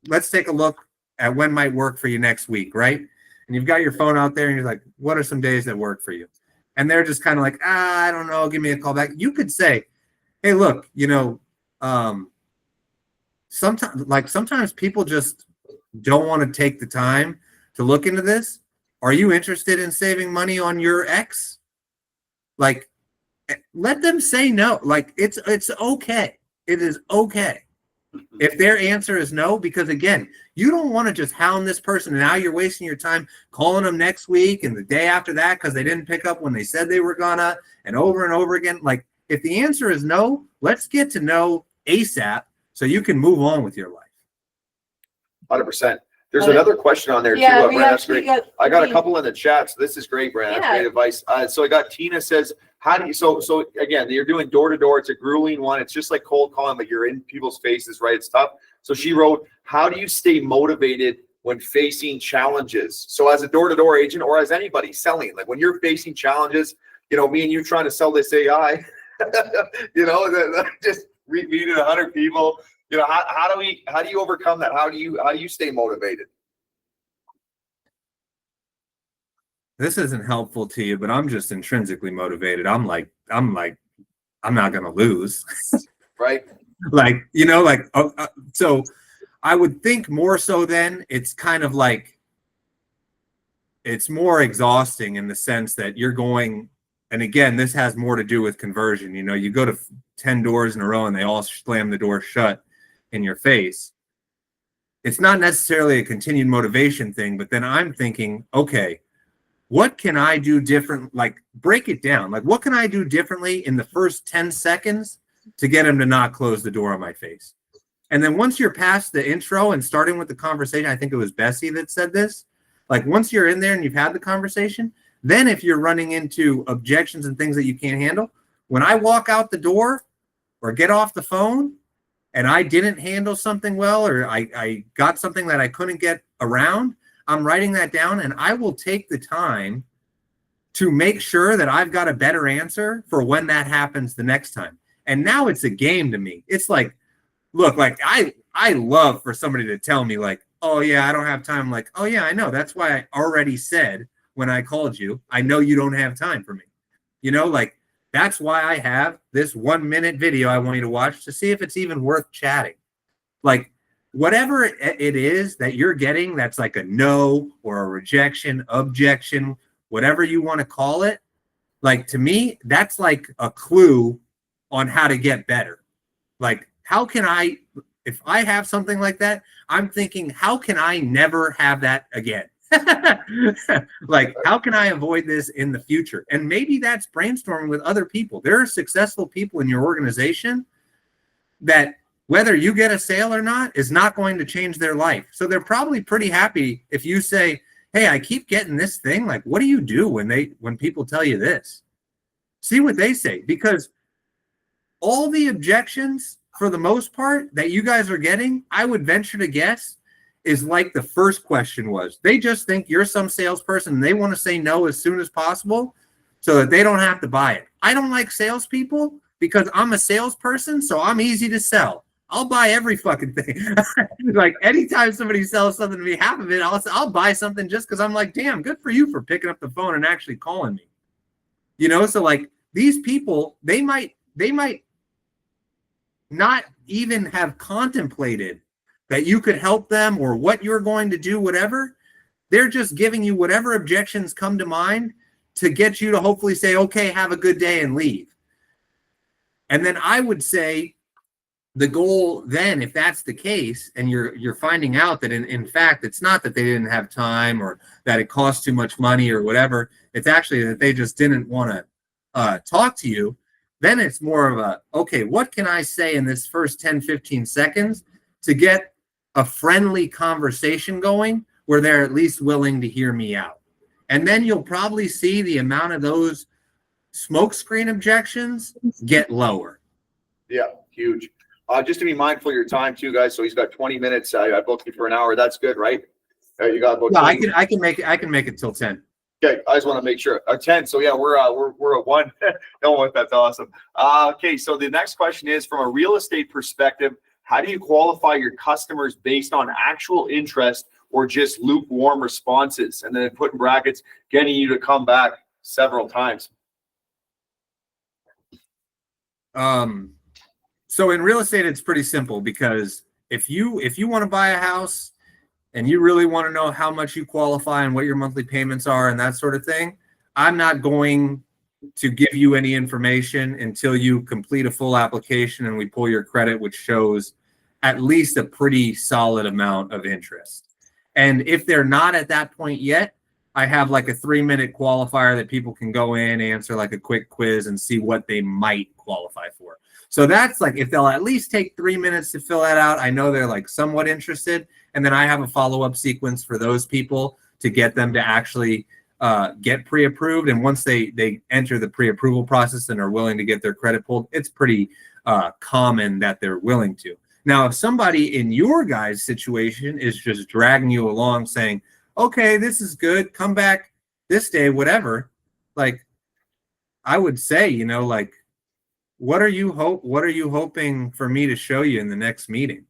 let's take a look at when might work for you next week, right? And you've got your phone out there and you're like, what are some days that work for you? And they're just kind of like, I don't know, give me a call back. You could say, hey, look, sometimes people just don't want to take the time to look into this. Are you interested in saving money on your ex? Like, let them say no. Like, it's okay. It is okay if their answer is no, because again, you don't want to just hound this person and now you're wasting your time calling them next week and the day after that because they didn't pick up when they said they were gonna, and over again. Like, if the answer is no, let's get to know ASAP so you can move on with your life. 100%. There's another question on there too. Yeah, we Brand, that's actually great. got. I got a couple in the chat, so this is great, Brand. That's Yeah. great advice. So I got Tina says, how do you, so again, you're doing door to door. It's a grueling one. It's just like cold calling, but you're in people's faces, right? It's tough. So she wrote, how do you stay motivated when facing challenges? So as a door to door agent or as anybody selling, like when you're facing challenges, me and you trying to sell this AI, just meeting 100 people, how do you overcome that? How do you stay motivated? This isn't helpful to you, but I'm just intrinsically motivated. I'm like, I'm not going to lose. Right. So I would think more so then it's kind of like, it's more exhausting in the sense that you're going, and again, this has more to do with conversion. You go to 10 doors in a row and they all slam the door shut in your face. It's not necessarily a continued motivation thing, but then I'm thinking, okay, what can I do different? Like, break it down. Like, what can I do differently in the first 10 seconds to get him to not close the door on my face? And then once you're past the intro and starting with the conversation, I think it was Bessie that said this. Like, once you're in there and you've had the conversation, then if you're running into objections and things that you can't handle, when I walk out the door or get off the phone and I didn't handle something well, or I got something that I couldn't get around, I'm writing that down and I will take the time to make sure that I've got a better answer for when that happens the next time. And now it's a game to me. It's like, look, like I love for somebody to tell me like, oh yeah, I don't have time. I'm like, oh yeah, I know. That's why I already said when I called you, I know you don't have time for me. Like, that's why I have this 1 minute video I want you to watch to see if it's even worth chatting. Like, whatever it is that you're getting, that's like a no or a rejection, objection, whatever you want to call it. Like, to me, that's like a clue on how to get better. Like, how can I, if I have something like that, I'm thinking, how can I never have that again? Like, how can I avoid this in the future? And maybe that's brainstorming with other people. There are successful people in your organization that, whether you get a sale or not, is not going to change their life. So they're probably pretty happy if you say, hey, I keep getting this thing. Like, what do you do when people tell you this? See what they say, because all the objections, for the most part, that you guys are getting, I would venture to guess, is like the first question was. They just think you're some salesperson and they want to say no as soon as possible so that they don't have to buy it. I don't like salespeople because I'm a salesperson, so I'm easy to sell. I'll buy every fucking thing. Like, anytime somebody sells something to me, half of it, I'll buy something just because I'm like, damn, good for you for picking up the phone and actually calling me. So like, these people, they might not even have contemplated that you could help them or what you're going to do, whatever. They're just giving you whatever objections come to mind to get you to hopefully say, okay, have a good day and leave. And then I would say, the goal then, if that's the case, and you're finding out that in fact, it's not that they didn't have time or that it costs too much money or whatever, it's actually that they just didn't want to talk to you, then it's more of a, okay, what can I say in this first 10, 15 seconds to get a friendly conversation going where they're at least willing to hear me out? And then you'll probably see the amount of those smokescreen objections get lower. Yeah, huge. Just to be mindful of your time too, guys. So he's got 20 minutes. I booked you for an hour. That's good, right? You got about No, 20 I can make it till 10. Okay, I just want to make sure. 10. So yeah, we're at 1. No, that's awesome. Okay, so the next question is from a real estate perspective, how do you qualify your customers based on actual interest or just lukewarm responses? And then put in brackets, getting you to come back several times. So in real estate, it's pretty simple because if you want to buy a house and you really want to know how much you qualify and what your monthly payments are and that sort of thing, I'm not going to give you any information until you complete a full application and we pull your credit, which shows at least a pretty solid amount of interest. And if they're not at that point yet, I have like a 3-minute qualifier that people can go in, answer like a quick quiz and see what they might qualify for. So that's like, if they'll at least take 3 minutes to fill that out, I know they're like somewhat interested. And then I have a follow-up sequence for those people to get them to actually get pre-approved. And once they enter the pre-approval process and are willing to get their credit pulled, it's pretty common that they're willing to. Now, if somebody in your guys' situation is just dragging you along saying, okay, this is good, come back this day, whatever, like I would say, you know, like, what are you hoping for me to show you in the next meeting?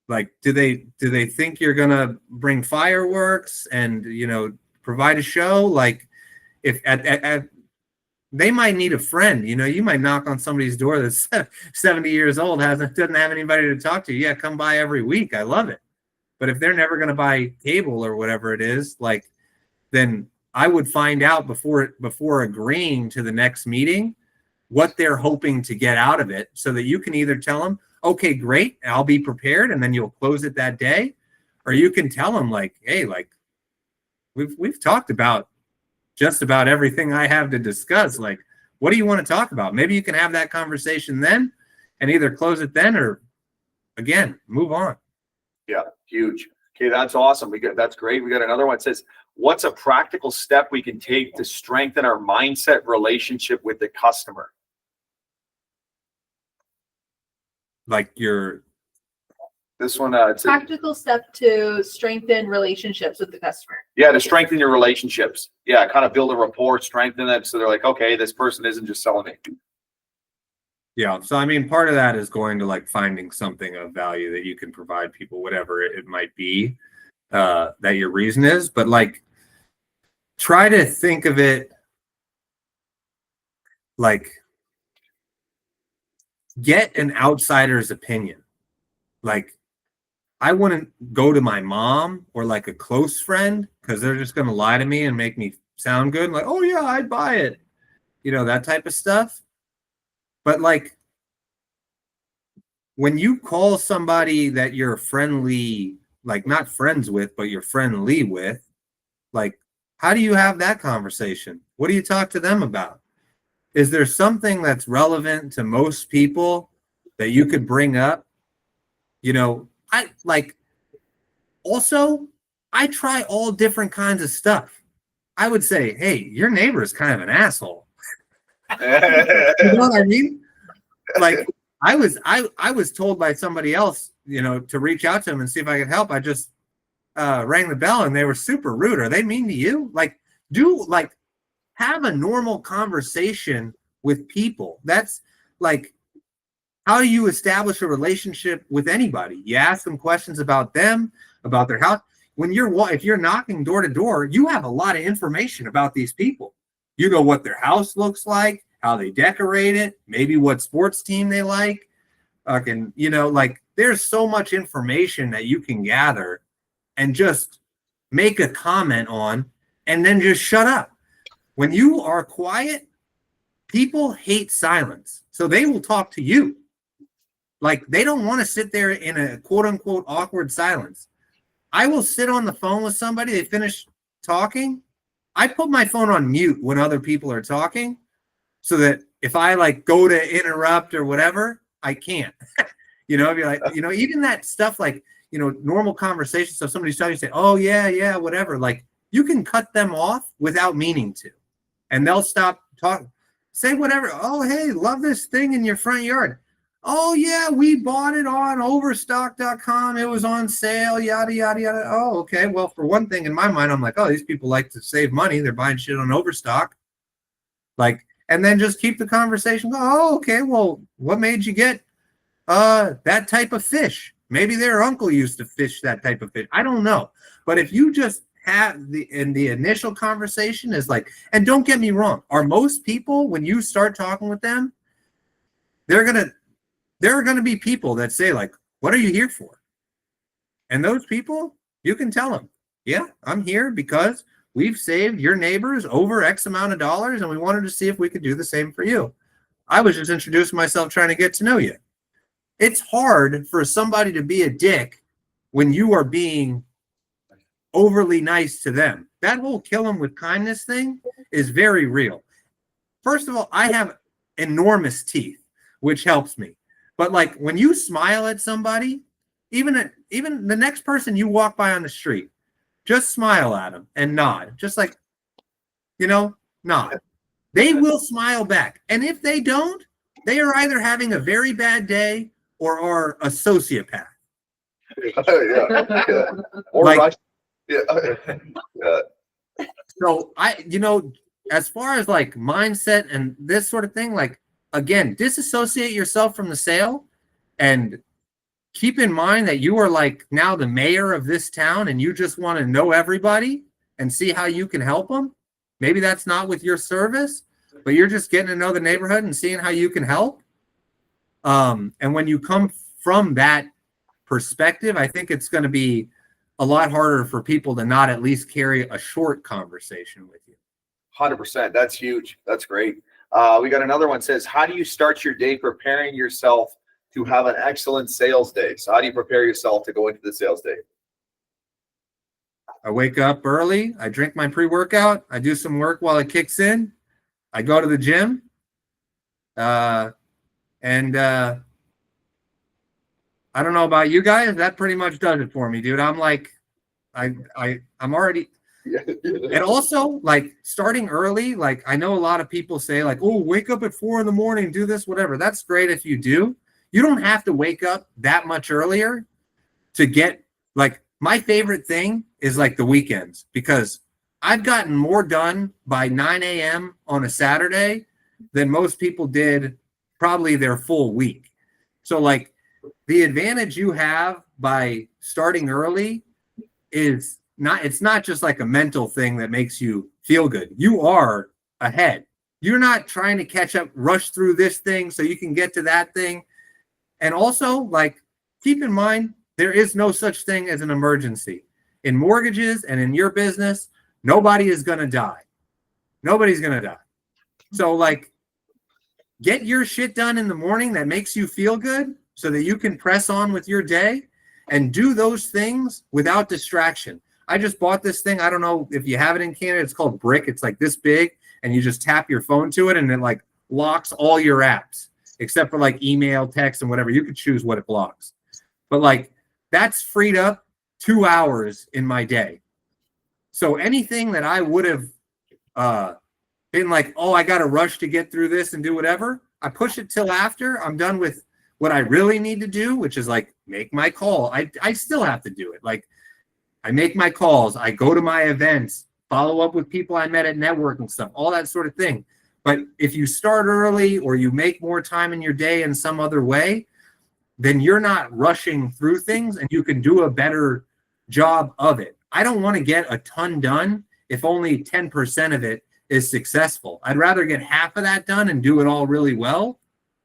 Like, do they think you're gonna bring fireworks and, you know, provide a show? Like, if they might need a friend, you know, you might knock on somebody's door that's 70 years old, doesn't have anybody to talk to. Yeah, come by every week. I love it. But if they're never gonna buy cable or whatever it is, like, then I would find out before agreeing to the next meeting what they're hoping to get out of it, so that you can either tell them, okay, great, I'll be prepared, and then you'll close it that day. Or you can tell them like, hey, like we've talked about just about everything I have to discuss. Like, what do you want to talk about? Maybe you can have that conversation then and either close it then or again, move on. Yeah, huge. Okay, that's awesome. That's great. We got another one that says, what's a practical step we can take to strengthen our mindset relationship with the customer? Like This one, it's Practical step to strengthen relationships with the customer. yeah, to strengthen your relationships. Yeah, kind of build a rapport, strengthen it, so they're like, okay, this person isn't just selling me. Yeah. So, I mean, part of that is going to like finding something of value that you can provide people, whatever it might be, that your reason is. But like, try to think of it like, get an outsider's opinion. Like, I wouldn't go to my mom or like a close friend because they're just going to lie to me and make me sound good. Like, oh yeah, I'd buy it. You know, that type of stuff. But like, when you call somebody that you're friendly, like not friends with, but you're friendly with, like, how do you have that conversation? What do you talk to them about? Is there something that's relevant to most people that you could bring up? You know, I try all different kinds of stuff. I would say, hey, your neighbor is kind of an asshole. You know what I mean? Like, I was told by somebody else, you know, to reach out to them and see if I could help. I just rang the bell and they were super rude. Are they mean to you? Like, have a normal conversation with people. That's like, how do you establish a relationship with anybody? You ask them questions about them, about their house. If you're knocking door to door, you have a lot of information about these people. You know what their house looks like, how they decorate it, maybe what sports team they like. You know, like, there's so much information that you can gather and just make a comment on and then just shut up. When you are quiet, people hate silence. So they will talk to you. Like, they don't want to sit there in a quote unquote awkward silence. I will sit on the phone with somebody, they finish talking. I put my phone on mute when other people are talking so that if I like go to interrupt or whatever, I can't. You know, if you're like, you know, even that stuff like, you know, normal conversation. So if somebody's talking, you say, oh yeah, whatever. Like, you can cut them off without meaning to. And they'll stop talking. Say whatever. Oh, hey, love this thing in your front yard. Oh yeah, we bought it on overstock.com. It was on sale, yada yada yada. Oh, okay. Well, for one thing, in my mind, I'm like, oh, these people like to save money. They're buying shit on overstock. Like, and then just keep the conversation going. Oh, okay. Well, what made you get that type of fish? Maybe their uncle used to fish that type of fish. I don't know. But if you just have the initial conversation is like, and don't get me wrong, are most people, when you start talking with them, there are gonna be people that say, like, what are you here for? And those people, you can tell them, yeah, I'm here because we've saved your neighbors over X amount of dollars, and we wanted to see if we could do the same for you. I was just introducing myself, trying to get to know you. It's hard for somebody to be a dick when you are being overly nice to them. That whole kill them with kindness thing is very real. First of all, I have enormous teeth, which helps me. But like when you smile at somebody, even the next person you walk by on the street, just smile at them and nod. Just like, nod. They will smile back. And if they don't, they are either having a very bad day or are a sociopath. Yeah. Or Like- Rush. Yeah. So as far as like mindset and this sort of thing, like, again, disassociate yourself from the sale and keep in mind that you are like now the mayor of this town and you just want to know everybody and see how you can help them. Maybe that's not with your service, but you're just getting to know the neighborhood and seeing how you can help. And when you come from that perspective, I think it's going to be a lot harder for people to not at least carry a short conversation with you. 100%. That's huge. That's great. We got another one says, how do you start your day preparing yourself to have an excellent sales day? So how do you prepare yourself to go into the sales day? I wake up early. I drink my pre-workout. I do some work while it kicks in. I go to the gym. And I don't know about you guys. That pretty much does it for me, dude. I'm like, I'm already. And also, like, starting early, like, I know a lot of people say, like, oh, wake up at 4 a.m, do this, whatever. That's great if you do. You don't have to wake up that much earlier to get, like, my favorite thing is, like, the weekends, because I've gotten more done by 9 a.m. on a Saturday than most people did probably their full week. So, like, the advantage you have by starting early is it's not just like a mental thing that makes you feel good. You are ahead. You're not trying to catch up, rush through this thing so you can get to that thing. And also, like, keep in mind, there is no such thing as an emergency. In mortgages and in your business, nobody is going to die. Nobody's going to die. So, like, get your shit done in the morning that makes you feel good so that you can press on with your day and do those things without distraction. I just bought this thing. I don't know if you have it in Canada. It's called Brick. It's like this big, and you just tap your phone to it, and it like locks all your apps except for like email, text, and whatever. You could choose what it blocks. But like that's freed up 2 hours in my day. So anything that I would have been like, oh, I got to rush to get through this and do whatever, I push it till after I'm done with what I really need to do, which is like make my call. I still have to do it. Like, I make my calls, I go to my events, follow up with people I met at networking stuff, all that sort of thing. But if you start early or you make more time in your day in some other way, then you're not rushing through things and you can do a better job of it. I don't want to get a ton done if only 10% of it is successful. I'd rather get half of that done and do it all really well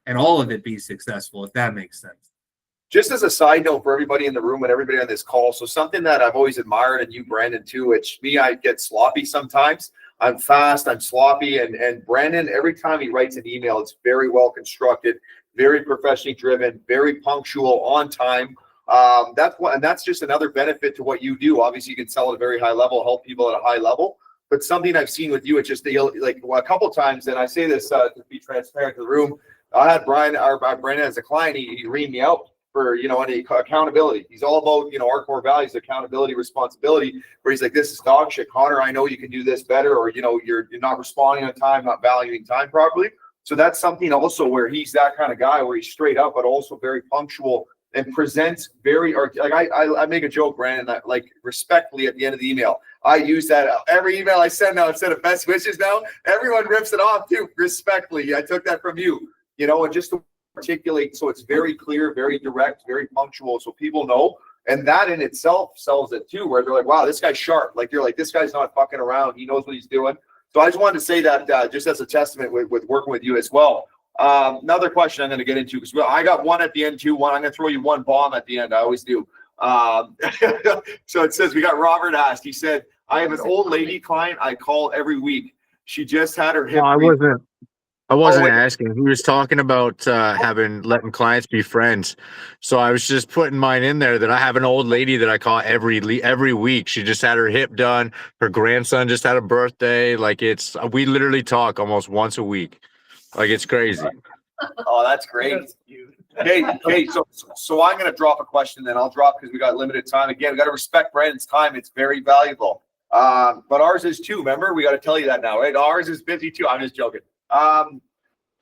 and all of it be successful, if that makes sense. Just as a side note for everybody in the room and everybody on this call, so something that I've always admired in you, Brandon, too, which me, I get sloppy sometimes. I'm fast, I'm sloppy, and Brandon, every time he writes an email, it's very well constructed, very professionally driven, very punctual, on time. That's just another benefit to what you do. Obviously, you can sell at a very high level, help people at a high level. But something I've seen with you, it's just like a couple of times, and I say this to be transparent to the room. I had Brandon as a client. He reamed me out for, any accountability. He's all about, our core values, accountability, responsibility, where he's like, this is dog shit, Connor. I know you can do this better, or, you're not responding on time, not valuing time properly. So that's something also where he's that kind of guy where he's straight up, but also very punctual and presents very like I make a joke, Brandon, that like respectfully at the end of the email. I use that every email I send now instead of best wishes now. Everyone rips it off too, respectfully. I took that from you, you know, and just to articulate so it's very clear, very direct, very punctual, so people know. And that in itself sells it too, where they're like, wow, this guy's sharp. Like you're like, this guy's not fucking around. He knows what he's doing. So I just wanted to say that just as a testament with working with you as well. Another question I'm going to get into because I got one at the end too. One I'm going to throw you one bomb at the end. I always do. So it says we got Robert asked. He said, I have an old lady client I call every week. She just had her hip. No, I wasn't wait. asking. He was talking about letting clients be friends. So I was just putting mine in there that I have an old lady that I call every week. She just had her hip done. Her grandson just had a birthday. Like we literally talk almost once a week. Like it's crazy. Oh, that's great. Okay, so I'm gonna drop a question, then I'll drop because we got limited time. Again, we got to respect Brandon's time; it's very valuable. But ours is too. Remember, we got to tell you that now, right? Ours is busy too. I'm just joking.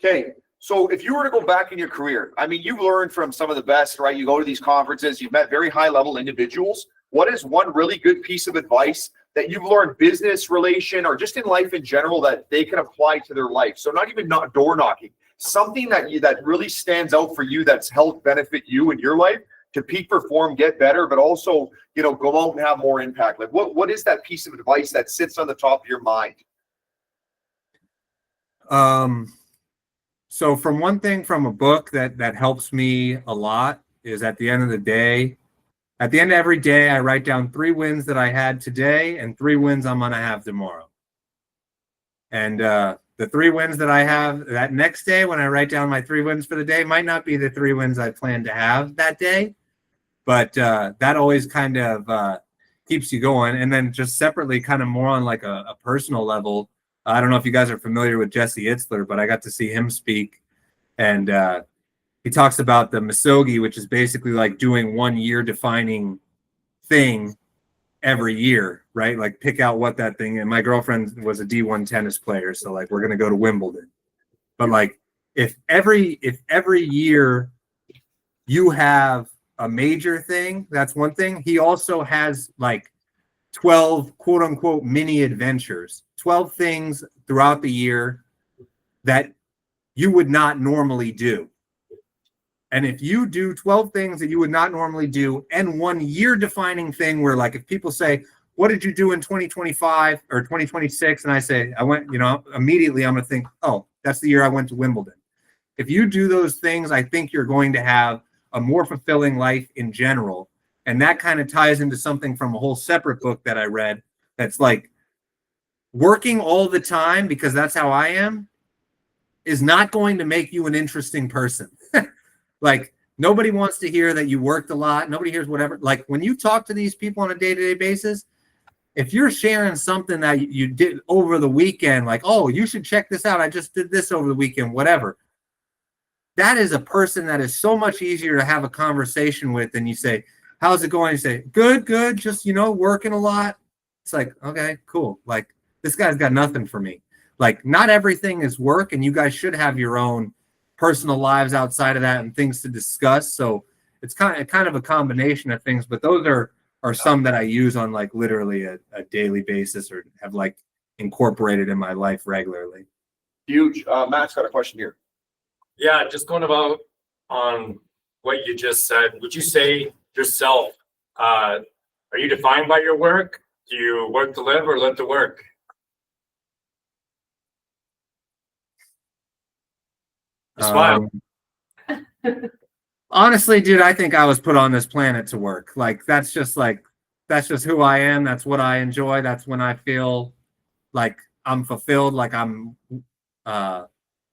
Okay, so if you were to go back in your career, I mean, you've learned from some of the best, right? You go to these conferences, you've met very high-level individuals. What is one really good piece of advice that you've learned business relation or just in life in general that they can apply to their life? So not even not door knocking, something that really stands out for you that's helped benefit you in your life to peak perform, get better, but also, you know, go out and have more impact. Like what is that piece of advice that sits on the top of your mind? So from a book that helps me a lot is at the end of every day, I write down 3 wins that I had today and 3 wins I'm going to have tomorrow. And the 3 wins that I have that next day, when I write down my 3 wins for the day, might not be the 3 wins I plan to have that day, but that always kind of keeps you going. And then just separately, kind of more on like a personal level, I don't know if you guys are familiar with Jesse Itzler, but I got to see him speak, and he talks about the Misogi, which is basically like doing 1 year defining thing every year, right? Like pick out what that thing. And my girlfriend was a D1 tennis player, so like we're gonna go to Wimbledon. But like if every year you have a major thing, that's one thing. He also has like 12 quote unquote mini adventures, 12 things throughout the year that you would not normally do. And if you do 12 things that you would not normally do and 1 year defining thing where like if people say, what did you do in 2025 or 2026? And I say, I went, you know, immediately I'm going to think, oh, that's the year I went to Wimbledon. If you do those things, I think you're going to have a more fulfilling life in general. And that kind of ties into something from a whole separate book that I read that's like working all the time, because that's how I am, is not going to make you an interesting person. Like nobody wants to hear that you worked a lot. Nobody hears whatever. Like when you talk to these people on a day-to-day basis, if you're sharing something that you did over the weekend, like, oh, you should check this out. I just did this over the weekend, whatever. That is a person that is so much easier to have a conversation with than you say, how's it going? You say, good, just, you know, working a lot. It's like, okay, cool. Like this guy's got nothing for me. Like not everything is work, and you guys should have your own personal lives outside of that and things to discuss. So it's kind of a combination of things, but those are some that I use on like literally a daily basis or have like incorporated in my life regularly. Huge. Matt's got a question here. Yeah, just going about on what you just said, would you say yourself, are you defined by your work? Do you work to live or live to work? Smile. Honestly, dude, I think I was put on this planet to work. Like that's just who I am. That's what I enjoy. That's when I feel like I'm fulfilled, like I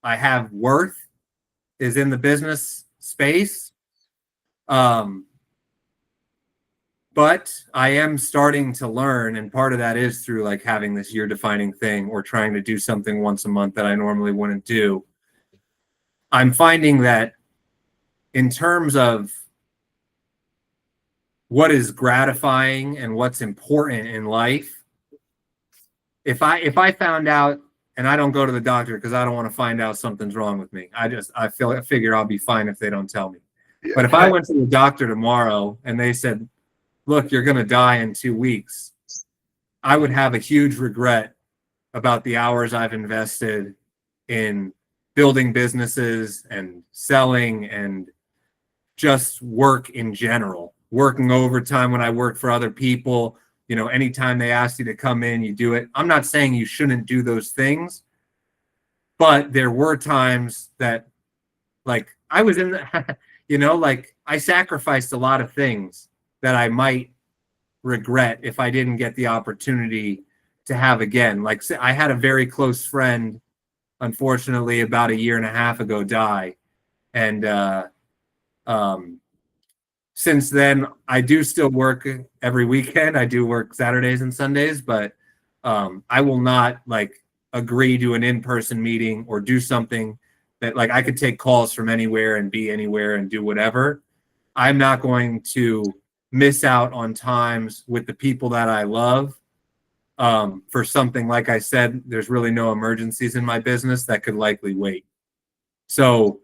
have worth is in the business space. But I am starting to learn, and part of that is through like having this year defining thing or trying to do something once a month that I normally wouldn't do. I'm finding that in terms of what is gratifying and what's important in life, if I found out and I don't go to the doctor because I don't want to find out something's wrong with me. I figure I'll be fine if they don't tell me. But if I went to the doctor tomorrow and they said, look, you're going to die in 2 weeks, I would have a huge regret about the hours I've invested in building businesses and selling and just work in general, working overtime when I work for other people. You know, anytime they ask you to come in, you do it. I'm not saying you shouldn't do those things, but there were times that, like, I was in the, you know, like, I sacrificed a lot of things that I might regret if I didn't get the opportunity to have again. Like, I had a very close friend, unfortunately, about 1.5 years ago die. And since then, I do still work every weekend. I do work Saturdays and Sundays, but I will not, like, agree to an in-person meeting or do something that, like, I could take calls from anywhere and be anywhere and do whatever. I'm not going to miss out on times with the people that I love for something. Like I said, there's really no emergencies in my business that could likely wait. So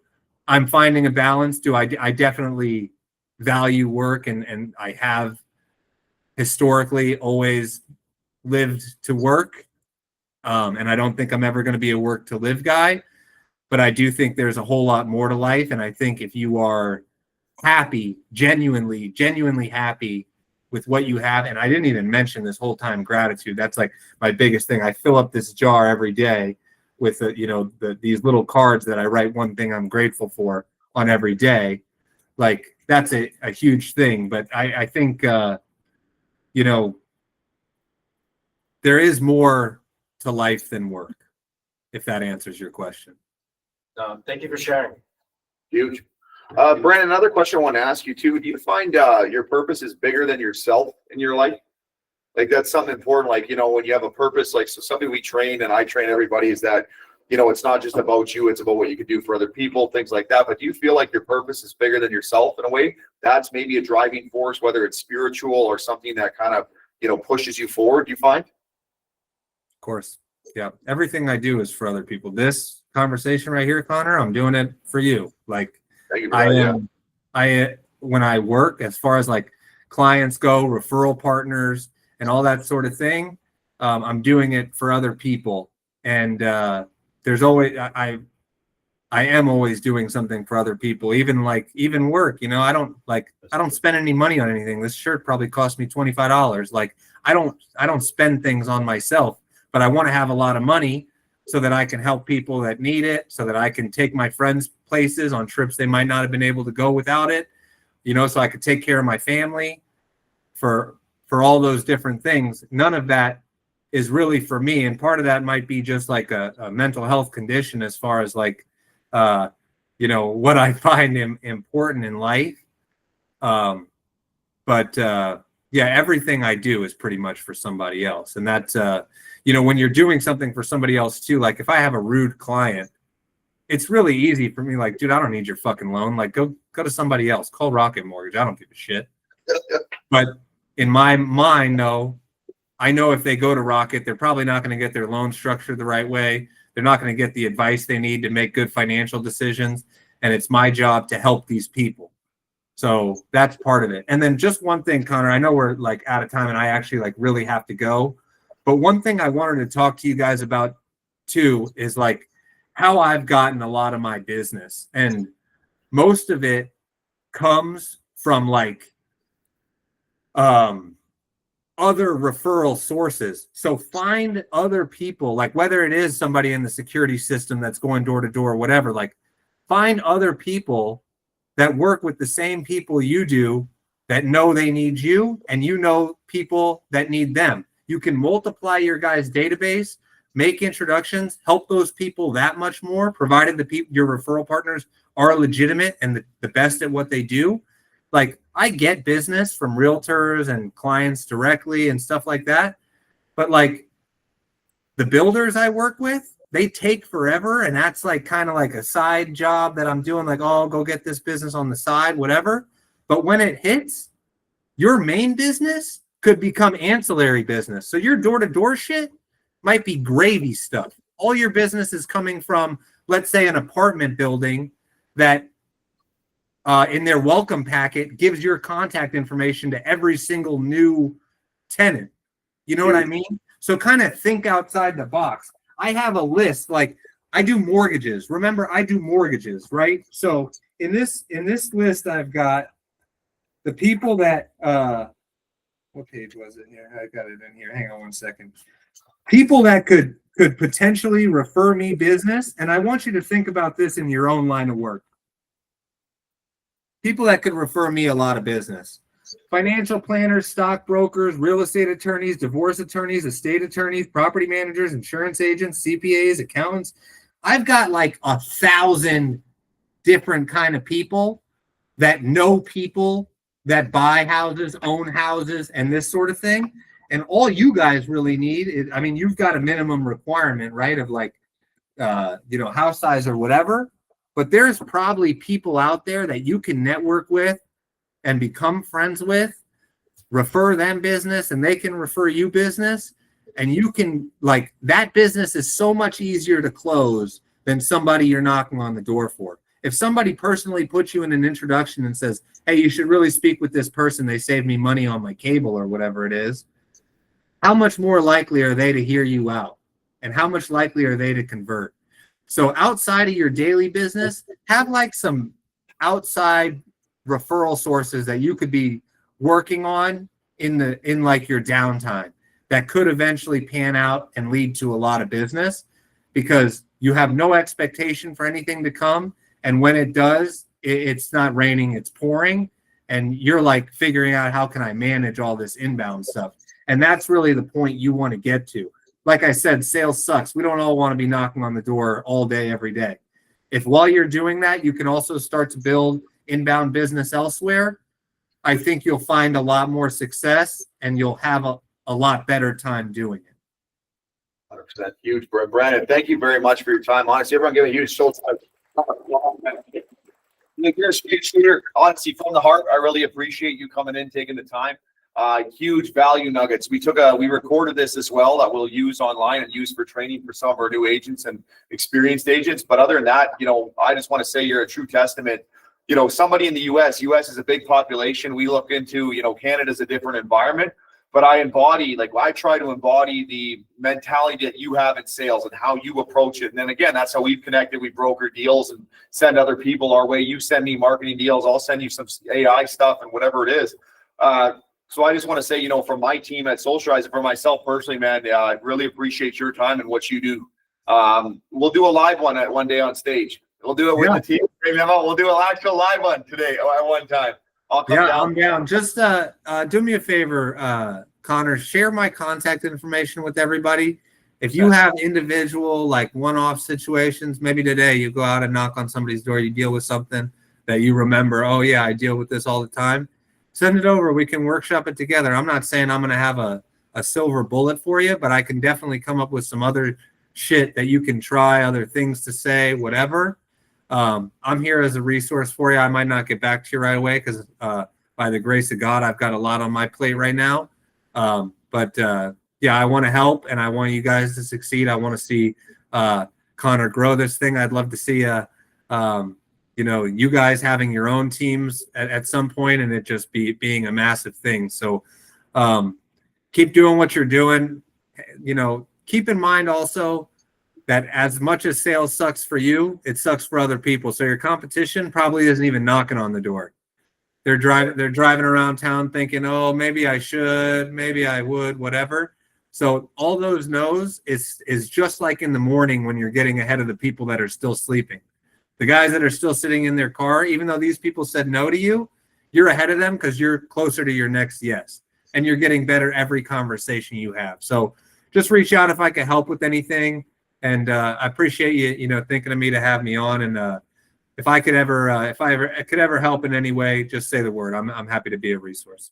I'm finding a balance. I definitely value work, and I have historically always lived to work. And I don't think I'm ever going to be a work to live guy, but I do think there's a whole lot more to life. And I think if you are happy, genuinely happy with what you have, and I didn't even mention this whole time gratitude. That's like my biggest thing. I fill up this jar every day with these little cards that I write one thing I'm grateful for on every day. Like, that's a huge thing. But I think there is more to life than work, if that answers your question. Thank you for sharing. Huge. Brandon, another question I want to ask you too. Do you find your purpose is bigger than yourself in your life? Like, that's something important. Like, you know, when you have a purpose, like, so something we train and I train everybody is that, you know, it's not just about you, it's about what you can do for other people, things like that. But do you feel like your purpose is bigger than yourself in a way? That's maybe a driving force, whether it's spiritual or something that kind of, you know, pushes you forward, do you find? Of course. Yeah. Everything I do is for other people. This conversation right here, Connor, I'm doing it for you. Like, Thank you for that, when I work, as far as like clients go, referral partners and all that sort of thing, I'm doing it for other people. And there's always, I am always doing something for other people, even work, you know. I don't spend any money on anything. This shirt probably cost me $25. Like, I don't spend things on myself, but I want to have a lot of money so that I can help people that need it, so that I can take my friends places on trips they might not have been able to go without it, you know, so I could take care of my family for all those different things. None of that is really for me. And part of that might be just like a mental health condition, as far as like, you know, what I find important in life. But yeah, everything I do is pretty much for somebody else. And that's, you know, when you're doing something for somebody else too, like if I have a rude client, it's really easy for me. Like, dude, I don't need your fucking loan. Like, go to somebody else. Call Rocket Mortgage. I don't give a shit. But in my mind, though, I know if they go to Rocket, they're probably not going to get their loan structured the right way. They're not going to get the advice they need to make good financial decisions. And it's my job to help these people. So that's part of it. And then just one thing, Connor, I know we're like out of time and I actually like really have to go. But one thing I wanted to talk to you guys about too is like how I've gotten a lot of my business. And most of it comes from like other referral sources. So find other people, like whether it is somebody in the security system that's going door to door, whatever, like find other people that work with the same people you do, that know they need you, and you know people that need them. You can multiply your guys' database, make introductions, help those people that much more, provided the people, your referral partners, are legitimate and the best at what they do. Like, I get business from realtors and clients directly and stuff like that, but like the builders I work with, they take forever, and that's like kind of like a side job that I'm doing, like, oh, I'll go get this business on the side, whatever. But when it hits, your main business could become ancillary business. So your door-to-door shit might be gravy stuff. all your business is coming from, let's say, an apartment building that in their welcome packet gives your contact information to every single new tenant. You know what I mean? So kind of think outside the box. I have a list, like I do mortgages. Remember, I do mortgages, right? So in this list, I've got the people that what page was it here? I got it in here. Hang on one second. People that could potentially refer me business, and I want you to think about this in your own line of work. People that could refer me a lot of business. Financial planners, stockbrokers, real estate attorneys, divorce attorneys, estate attorneys, property managers, insurance agents, CPAs, accountants. I've got like 1,000 different kind of people that know people that buy houses, own houses, and this sort of thing. And all you guys really need is, I mean, you've got a minimum requirement, right? Of like, house size or whatever. But there's probably people out there that you can network with and become friends with, refer them business, and they can refer you business. And you can, like, that business is so much easier to close than somebody you're knocking on the door for. If somebody personally puts you in an introduction and says, hey, you should really speak with this person, they saved me money on my cable or whatever it is, how much more likely are they to hear you out? And how much likely are they to convert? So outside of your daily business, have like some outside referral sources that you could be working on in like your downtime that could eventually pan out and lead to a lot of business, because you have no expectation for anything to come. And when it does, it's not raining, it's pouring. And you're like figuring out, how can I manage all this inbound stuff? And that's really the point you want to get to. Like I said, sales sucks. We don't all want to be knocking on the door all day, every day. If while you're doing that, you can also start to build inbound business elsewhere, I think you'll find a lot more success and you'll have a lot better time doing it. 100% huge, Brandon. Thank you very much for your time. Honestly, everyone give a huge show. You're a speech leader. Honestly, from the heart, I really appreciate you coming in, taking the time. Huge value nuggets. We recorded this as well that we'll use online and use for training for some of our new agents and experienced agents. But other than that, I just want to say you're a true testament. Somebody in the US is a big population. We look into, Canada's a different environment, but I try to embody the mentality that you have in sales and how you approach it. And then again, that's how we've connected. We broker deals and send other people our way. You send me marketing deals. I'll send you some AI stuff and whatever it is. So I just want to say, from my team at Socialize, for myself personally, man, I really appreciate your time and what you do. We'll do a live one day on stage. We'll do it with the team. We'll do an actual live one today at one time. I'll come down. I'm down. Just do me a favor, Connor, share my contact information with everybody. If you have individual, like one-off situations, maybe today you go out and knock on somebody's door, you deal with something that you remember, oh yeah, I deal with this all the time. Send it over. We can workshop it together. I'm not saying I'm going to have a silver bullet for you, but I can definitely come up with some other shit that you can try, other things to say, whatever. I'm here as a resource for you. I might not get back to you right away because by the grace of God, I've got a lot on my plate right now. But I want to help and I want you guys to succeed. I want to see Connor grow this thing. I'd love to see you guys having your own teams at some point and it just being a massive thing. So keep doing what you're doing. Keep in mind also that as much as sales sucks for you, it sucks for other people. So your competition probably isn't even knocking on the door. They're driving around town thinking, oh, maybe I should, maybe I would, whatever. So all those no's is just like in the morning when you're getting ahead of the people that are still sleeping. The guys that are still sitting in their car, even though these people said no to you, you're ahead of them because you're closer to your next yes. And you're getting better every conversation you have. So just reach out if I can help with anything. And I appreciate you, thinking of me to have me on. And if I could ever help in any way, just say the word. I'm happy to be a resource.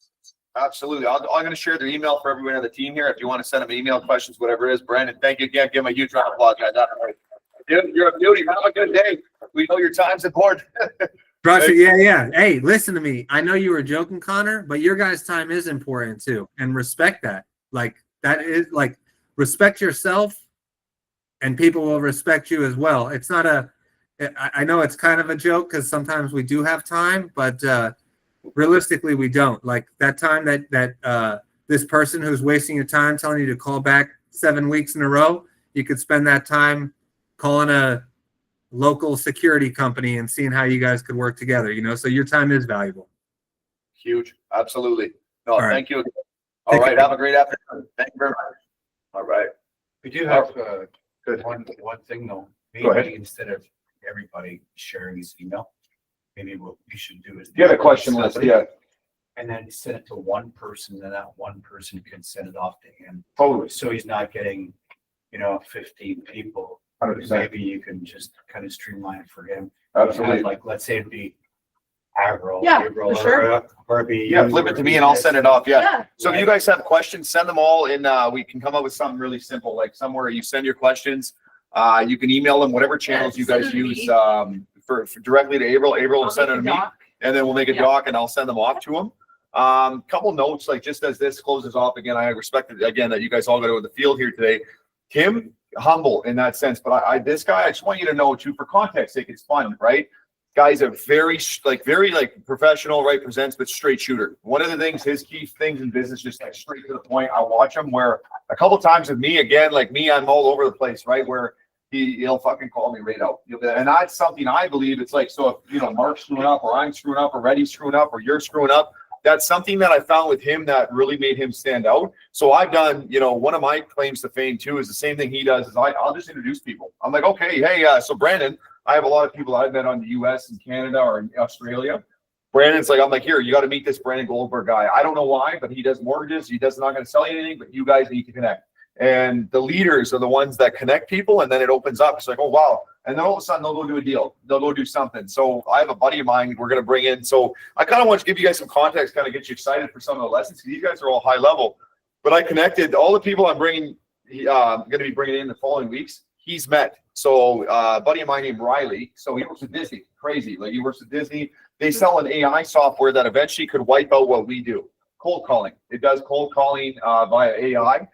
Absolutely. I'm going to share their email for everyone on the team here. If you want to send them email questions, whatever it is. Brandon, thank you again. Give him a huge round of applause, guys. Dude, you're a beauty. Have a good day. We know your time's important. Yeah. Hey, listen to me. I know you were joking, Connor, but your guys' time is important too. And respect that. Like, that is like, respect yourself and people will respect you as well. It's not I know it's kind of a joke because sometimes we do have time, but realistically we don't. Like that time that this person who's wasting your time telling you to call back 7 weeks in a row, you could spend that time calling a local security company and seeing how you guys could work together, so your time is valuable. Huge. Absolutely. No, All right. thank you. All right. Have a great afternoon. Thank you very much. All right. We do have, Good. one thing though, Go ahead. maybe instead of everybody sharing his email, maybe what we should do is. You had a question list, yeah. And then send it to one person, and that one person can send it off to him. Totally. So he's not getting, 15 people. 100%. Maybe you can just kind of streamline it for him. Absolutely. Like, let's say it'd be Agro. Yeah, Gabriel, for sure. or it'd be Yeah, you, flip it or to be me and I'll this. send it off. Yeah. Yeah. So if you guys have questions, send them all in. We can come up with something really simple, like somewhere you send your questions. You can email them, whatever channels you send guys it to use, me. for directly to April. April will I'll send it make to a me, doc. and then we'll make a Yeah. doc and I'll send them off to them. Couple notes, like just as this closes off again, I respect it again that you guys all got to go to the field here today. Tim, humble in that sense, but this guy, I just want you to know too, for context sake, it's fun, right? Guy's a very professional, right? Presents, but straight shooter. One of the things, his key things in business, just like straight to the point. I watch him where a couple times with me, again, like me, I'm all over the place, right? Where he'll fucking call me right out. And that's something I believe it's like, so if, Mark's screwing up or I'm screwing up or Reddy's screwing up or you're screwing up, that's something that I found with him that really made him stand out. So I've done, one of my claims to fame too is the same thing he does is I'll just introduce people. I'm like, okay, hey, so Brandon, I have a lot of people I've met on the US and Canada or in Australia. Brandon's like, I'm like, here, you got to meet this Brandon Goldberg guy. I don't know why, but he does mortgages. He does not going to sell you anything, but you guys need to connect. And the leaders are the ones that connect people, and then it opens up. It's like, oh, wow. And then all of a sudden they'll go do a deal. They'll go do something. So I have a buddy of mine we're going to bring in. So I kind of want to give you guys some context, kind of get you excited for some of the lessons. These guys are all high level. But I connected all the people I'm bringing, going to be bringing in the following weeks. He's met. So a buddy of mine named Riley. So he works with Disney. Crazy. Like he works with Disney. They sell an AI software that eventually could wipe out what we do. Cold calling. It does cold calling via AI.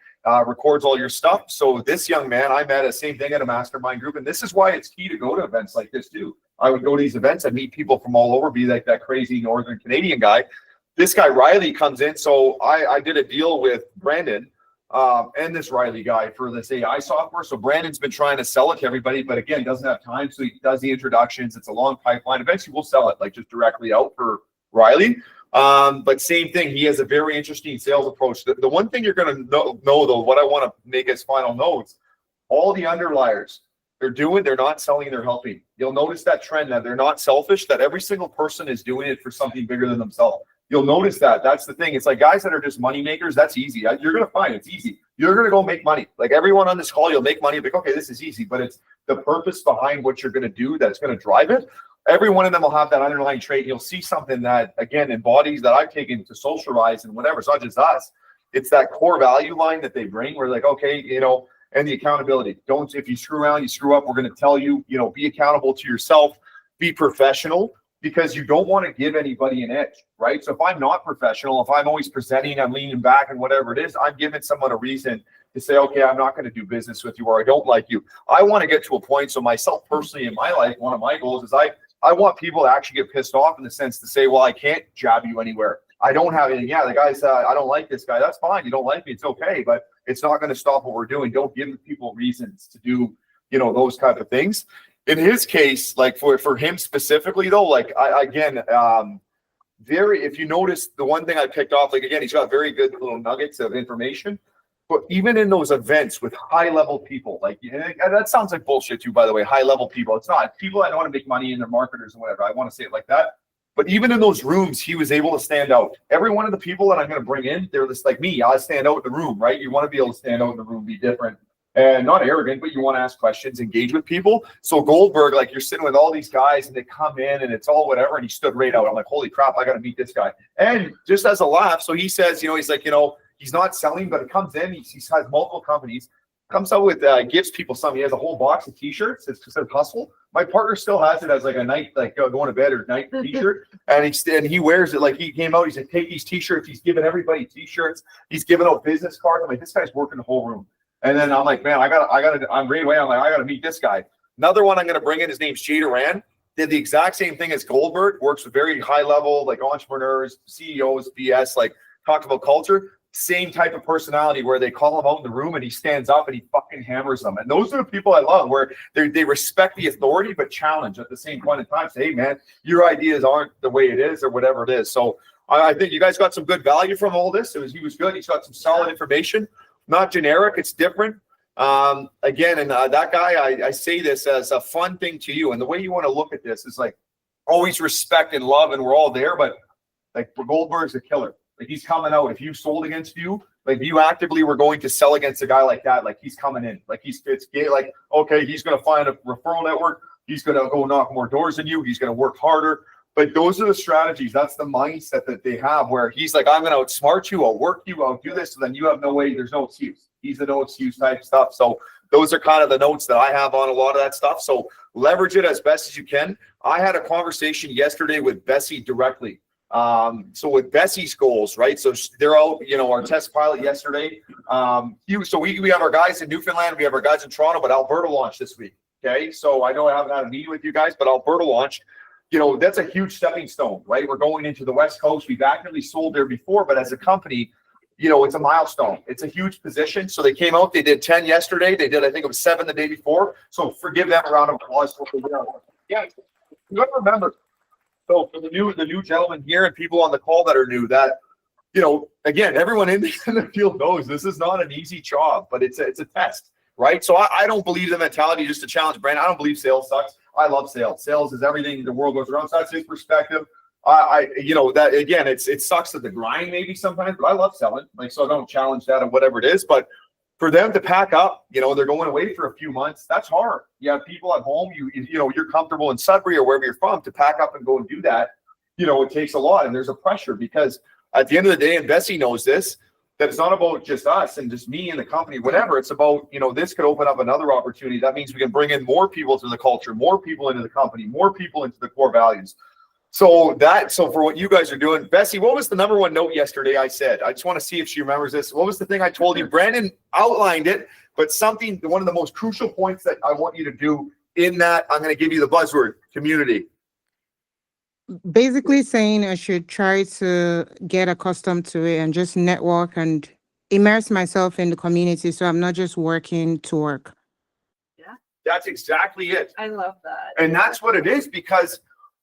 Records all your stuff. So this young man, I met a same thing at a mastermind group. And this is why it's key to go to events like this too. I would go to these events and meet people from all over, be like that crazy Northern Canadian guy. This guy, Riley, comes in. So I did a deal with Brandon and this Riley guy for this AI software. So Brandon's been trying to sell it to everybody, but again, doesn't have time. So he does the introductions. It's a long pipeline. Eventually we'll sell it like just directly out for Riley. But same thing, he has a very interesting sales approach. The one thing you're going to know though, what I want to make as final notes, all the underliers, they're not selling, they're helping. You'll notice that trend that they're not selfish, that every single person is doing it for something bigger than themselves. You'll notice that. That's the thing. It's like guys that are just money makers, that's easy. You're going to find it's easy. You're going to go make money. Like everyone on this call, you'll make money. Like, okay, this is easy, but it's the purpose behind what you're going to do that's going to drive it. Every one of them will have that underlying trait. You'll see something that, again, embodies that I've taken to socialize and whatever. It's not just us. It's that core value line that they bring. We're like, okay, and the accountability. Don't, if you screw around, you screw up. We're going to tell you, be accountable to yourself, be professional, because you don't want to give anybody an edge, right? So if I'm not professional, if I'm always presenting, I'm leaning back and whatever it is, I'm giving someone a reason to say, okay, I'm not going to do business with you or I don't like you. I want to get to a point. So myself personally in my life, one of my goals is I want people to actually get pissed off in the sense to say, well, I can't jab you anywhere. I don't have anything. Yeah, the guy said, I don't like this guy. That's fine. You don't like me. It's okay. But it's not going to stop what we're doing. Don't give people reasons to do, those type of things. In his case, like for him specifically though, like if you notice the one thing I picked off, like again, he's got very good little nuggets of information. But even in those events with high level people, like that sounds like bullshit too, by the way, high level people. It's not people that want to make money and they're marketers and whatever. I want to say it like that. But even in those rooms, he was able to stand out. Every one of the people that I'm going to bring in, they're just like me. I stand out in the room, right? You want to be able to stand out in the room, be different and not arrogant, but you want to ask questions, engage with people. So Goldberg, like you're sitting with all these guys and they come in and it's all whatever. And he stood right out. I'm like, holy crap, I got to meet this guy. And just as a laugh. So he says, he's like, he's not selling, but it comes in. He has multiple companies. Comes out with gives people something. He has a whole box of T-shirts. It says Hustle. My partner still has it as like a night, like going to bed or night T-shirt, and he wears it. Like he came out. He said, "Take these T-shirts." He's giving everybody T-shirts. He's giving out business cards. I'm like, this guy's working the whole room. And then I'm like, man, I'm right away. I'm like, I gotta meet this guy. Another one I'm gonna bring in, his name's Jay Duran. Did the exact same thing as Goldberg, works with very high level, like entrepreneurs, CEOs, BS, like talked about culture. Same type of personality where they call him out in the room and he stands up and he fucking hammers them. And those are the people I love, where they respect the authority, but challenge at the same point in time. Say, hey man, your ideas aren't the way it is or whatever it is. So I think you guys got some good value from all this. He was good. He's got some solid information, not generic. It's different. Again, and that guy, I say this as a fun thing to you. And the way you want to look at this is like always respect and love, and we're all there. But like Goldberg's a killer. Like he's coming out. If you sold against you, like you actively were going to sell against a guy like that, like he's coming in. Like it's like, okay, he's going to find a referral network. He's going to go knock more doors than you. He's going to work harder. But those are the strategies. That's the mindset that they have, where he's like, I'm going to outsmart you. I'll work you. I'll do this. So then you have no way. There's no excuse. He's the no excuse type stuff. So those are kind of the notes that I have on a lot of that stuff. So leverage it as best as you can. I had a conversation yesterday with Bessie directly. So with Bessie's goals, right? So they're out, our test pilot yesterday. So we have our guys in Newfoundland, we have our guys in Toronto, but Alberta launched this week. Okay. So I know I haven't had a meeting with you guys, but Alberta launched, that's a huge stepping stone, right? We're going into the West Coast. We've actively sold there before, but as a company, it's a milestone. It's a huge position. So they came out, they did 10 yesterday. They did, I think it was 7 the day before. So forgive them a round of applause. Yeah. You gotta remember, so for the new gentleman here and people on the call that are new, that, again, everyone in the field knows this is not an easy job, but it's a test, right? So I don't believe the mentality just to challenge brand. I don't believe sales sucks. I love sales. Sales is everything the world goes around. So that's his perspective. That again, it sucks at the grind maybe sometimes, but I love selling. Like, so I don't challenge that or whatever it is, but for them to pack up, they're going away for a few months. That's hard. You have people at home, you're comfortable in Sudbury or wherever you're from, to pack up and go and do that. It takes a lot, and there's a pressure, because at the end of the day, and Bessie knows this, that it's not about just us and just me and the company, whatever. It's about, this could open up another opportunity. That means we can bring in more people to the culture, more people into the company, more people into the core values. So for what you guys are doing, Bessie, what was the number one note yesterday I said? I just want to see if she remembers this. What was the thing I told you? Brandon outlined it, but one of the most crucial points that I want you to do in that, I'm going to give you the buzzword, community. Basically saying I should try to get accustomed to it and just network and immerse myself in the community, so I'm not just working to work. Yeah. That's exactly it. I love that. And that's what it is, because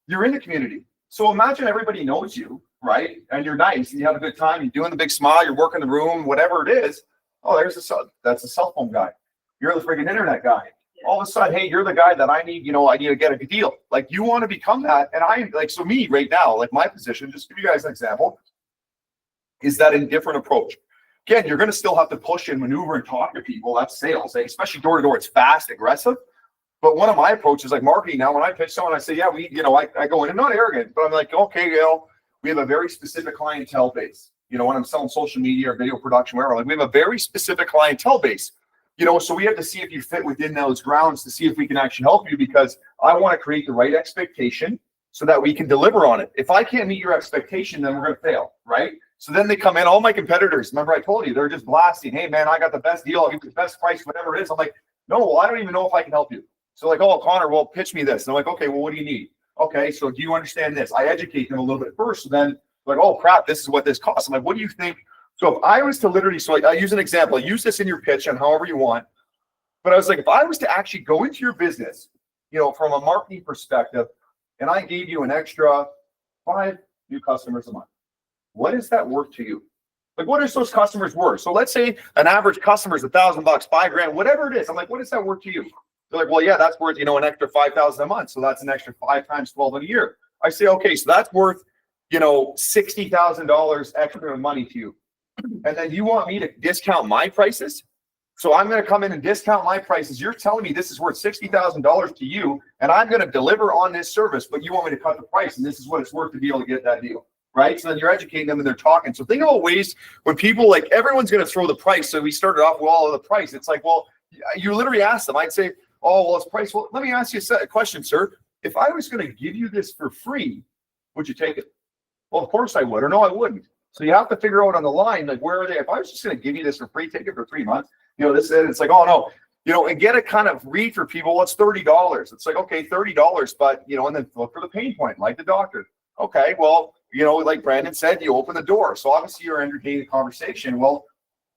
you're in the community. So imagine everybody knows you, right? And you're nice and you have a good time. You're doing the big smile. You're working the room, whatever it is. Oh, that's a cell phone guy. You're the freaking internet guy. All of a sudden, hey, you're the guy that I need to get a good deal. Like, you want to become that. And so me right now, like my position, just to give you guys an example, is that indifferent approach. Again, you're going to still have to push and maneuver and talk to people. That's sales, especially door to door. It's fast, aggressive. But one of my approaches, like marketing now, when I pitch someone, I say, yeah, I go in, and not arrogant, but I'm like, okay, we have a very specific clientele base. When I'm selling social media or video production, whatever, like we have a very specific clientele base. So we have to see if you fit within those grounds to see if we can actually help you, because I want to create the right expectation so that we can deliver on it. If I can't meet your expectation, then we're going to fail, right? So then they come in, all my competitors, remember I told you, they're just blasting, hey man, I got the best deal, I'll give you the best price, whatever it is. I'm like, no, well, I don't even know if I can help you. So like, oh, Connor, well, pitch me this. And I'm like, okay, well, what do you need? Okay, so do you understand this? I educate them a little bit first. So then like, oh crap, this is what this costs. I'm like, what do you think? So if I was to literally, I use an example, use this in your pitch and however you want. But I was like, if I was to actually go into your business, from a marketing perspective, and I gave you an extra 5 new customers a month, what is that worth to you? Like, what is those customers worth? So let's say an average customer is $1,000, $5,000, whatever it is. I'm like, what is that worth to you? They're like, well, yeah, that's worth, an extra 5,000 a month. So that's an extra 5 times 12 in a year. I say, okay, so that's worth, $60,000 extra money to you. And then you want me to discount my prices? So I'm going to come in and discount my prices. You're telling me this is worth $60,000 to you, and I'm going to deliver on this service, but you want me to cut the price, and this is what it's worth to be able to get that deal, right? So then you're educating them and they're talking. So think about ways when people, like, everyone's going to throw the price. So we started off with all of the price. It's like, well, you literally ask them. I'd say, oh, well, it's price. Well, let me ask you a question, sir. If I was going to give you this for free, would you take it? Well, of course I would, or no, I wouldn't. So you have to figure out on the line, like, where are they? If I was just going to give you this for free, take it for 3 months, you know, this, and it's like, oh no, you know, and get a kind of read for people. Well, it's $30. It's like, okay, $30, but you know, and then look for the pain point, like the doctor. Okay, well, you know, like Brandon said, you open the door. So obviously you're entertaining the conversation. Well,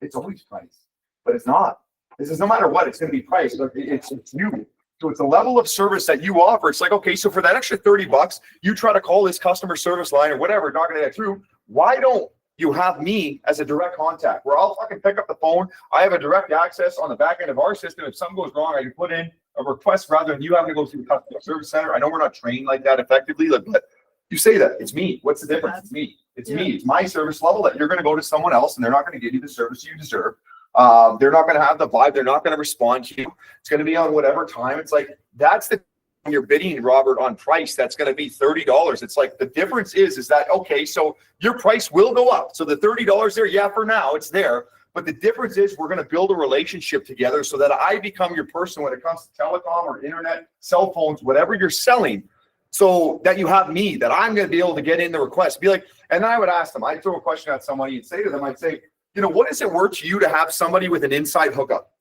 it's always priced, but it's not. This is no matter what, it's going to be priced. It's you. So it's a level of service that you offer. It's like, okay, so for that extra $30, you try to call this customer service line or whatever, not going to get through. Why don't you have me as a direct contact where I'll fucking pick up the phone? I have a direct access on the back end of our system. If something goes wrong, I can put in a request rather than you having to go through the customer service center. I know we're not trained like that effectively, but you say that it's me. What's the difference? It's me. It's me. It's my service level that you're going to go to someone else and they're not going to give you the service you deserve. They're not going to have the vibe. They're not going to respond to you. It's going to be on whatever time. It's like, that's the, when you're bidding, Robert, on price, that's going to be $30. It's like, the difference is that, okay, so your price will go up. So the $30 there, yeah, for now it's there. But the difference is we're going to build a relationship together so that I become your person when it comes to telecom or internet, cell phones, whatever you're selling. So that you have me, that I'm going to be able to get in the request. Be like, and I would ask them, I'd throw a question at somebody and say to them, I'd say, you know, what is it worth to you to have somebody with an inside hookup?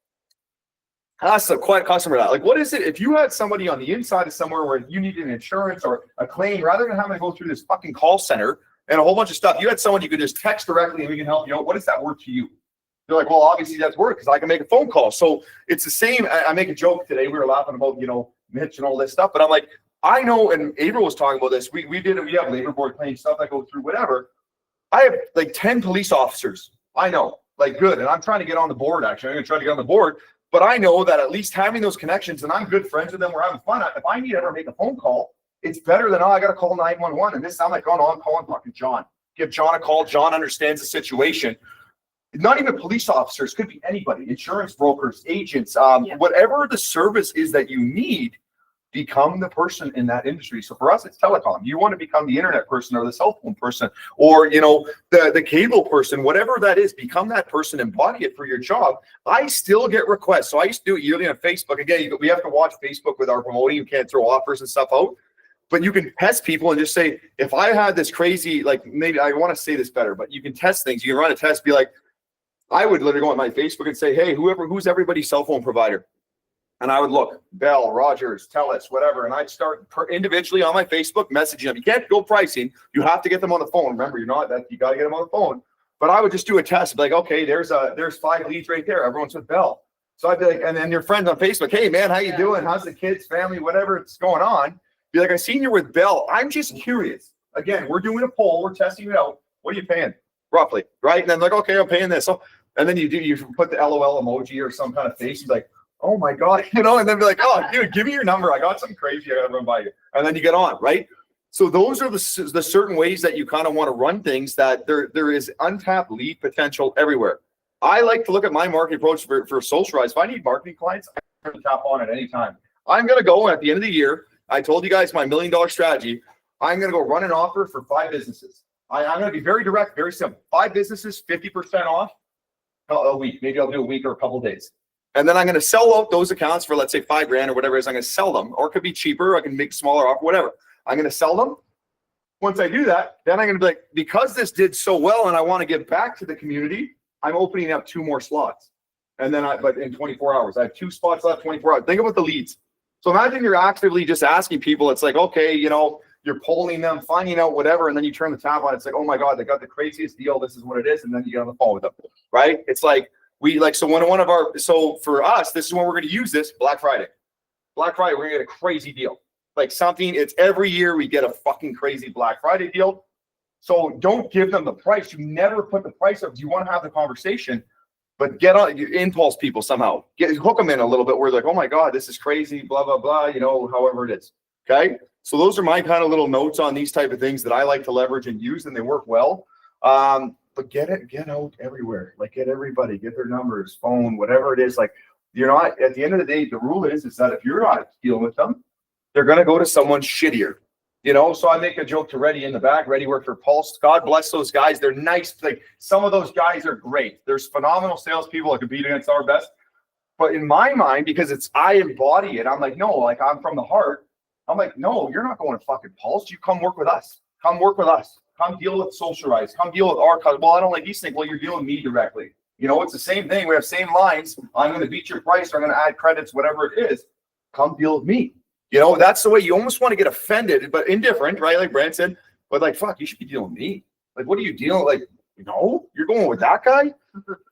Ask a quiet customer that. Like, what is it if you had somebody on the inside of somewhere where you needed an insurance or a claim, rather than having to go through this fucking call center and a whole bunch of stuff, you had someone you could just text directly and we can help you out. What is that worth to you? They're like, well, obviously that's worth because I can make a phone call. So it's the same. I make a joke today. We were laughing about, you know, Mitch and all this stuff, but I'm like, I know, and April was talking about this. We have labor board claims, stuff that go through whatever. I have like 10 police officers. I know, like, good. And I'm trying to get on the board, actually. I'm going to try to get on the board. But I know that at least having those connections, and I'm good friends with them, we're having fun. If I need to ever make a phone call, it's better than, oh, I got to call 911. And this, I'm like, oh, no, I'm calling fucking John. Give John a call. John understands the situation. Not even police officers, could be anybody, insurance brokers, agents, whatever the service is that you need, become the person in that industry. So for us, it's telecom. You want to become the internet person or the cell phone person or, you know, the cable person, whatever that is, become that person, embody it for your job. I still get requests. So I used to do it yearly on Facebook. Again, we have to watch Facebook with our promoting. You can't throw offers and stuff out, but you can test people and just say, if I had this crazy, like, maybe I want to say this better, but you can test things. You can run a test, be like, I would literally go on my Facebook and say, hey, who's everybody's cell phone provider? And I would look, Bell, Rogers, TELUS, whatever. And I'd start individually on my Facebook messaging them. You can't go pricing. You have to get them on the phone. Remember, you got to get them on the phone. But I would just do a test. Be like, okay, there's 5 leads right there. Everyone's with Bell. So I'd be like, and then your friends on Facebook, hey man, how you doing? How's the kids, family, whatever it's going on? Be like, I seen you with Bell. I'm just curious. Again, we're doing a poll. We're testing it out. What are you paying? Roughly, right? And then like, okay, I'm paying this. So, and then you put the LOL emoji or some kind of face. You're like, oh my God, you know, and then be like, oh, dude, give me your number. I got something crazy. I got to run by you. And then you get on, right? So those are the certain ways that you kind of want to run things, that there is untapped lead potential everywhere. I like to look at my marketing approach for Socialize. If I need marketing clients, I can tap on at any time. I'm going to go at the end of the year. I told you guys my $1 million strategy. I'm going to go run an offer for 5 businesses. I'm going to be very direct, very simple. 5 businesses, 50% off a week. Maybe I'll do a week or a couple of days. And then I'm going to sell out those accounts for, let's say, $5,000 or whatever it is. I'm going to sell them, or it could be cheaper. I can make smaller offer, whatever. I'm going to sell them. Once I do that, then I'm going to be like, because this did so well and I want to give back to the community, I'm opening up 2 more slots. And then but in 24 hours, I have 2 spots left, 24 hours. Think about the leads. So imagine you're actively just asking people. It's like, okay, you know, you're polling them, finding out whatever, and then you turn the tap on. It's like, oh my God, they got the craziest deal. This is what it is. And then you get on the phone with them, right? It's like, so for us, this is when we're going to use this Black Friday. Black Friday, we're going to get a crazy deal. Like something, it's every year we get a fucking crazy Black Friday deal. So don't give them the price. You never put the price up. You want to have the conversation, but get on, you impulse people somehow. Hook them in a little bit where they're like, oh my God, this is crazy, blah, blah, blah, you know, however it is. Okay. So those are my kind of little notes on these type of things that I like to leverage and use, and they work well. But get out everywhere. Like, get everybody, get their numbers, phone, whatever it is. Like, you're not, at the end of the day, the rule is that if you're not dealing with them, they're going to go to someone shittier, you know? So I make a joke to Reddy in the back. Reddy worked for Pulse. God bless those guys. They're nice. Like, some of those guys are great. There's phenomenal salespeople that compete against our best. But in my mind, because I embody it, I'm like, no, like, I'm from the heart. I'm like, no, you're not going to fucking Pulse. You come work with us. Come work with us. come deal with Social Rise, come deal with our customer. Well, I don't like Eastlink. Well, you're dealing with me directly. You know, it's the same thing. We have same lines. I'm going to beat your price. Or I'm going to add credits, whatever it is. Come deal with me. You know, that's the way you almost want to get offended, but indifferent, right? Like Brand said, but like, fuck, you should be dealing with me. Like, what are you dealing like? No, you're going with that guy?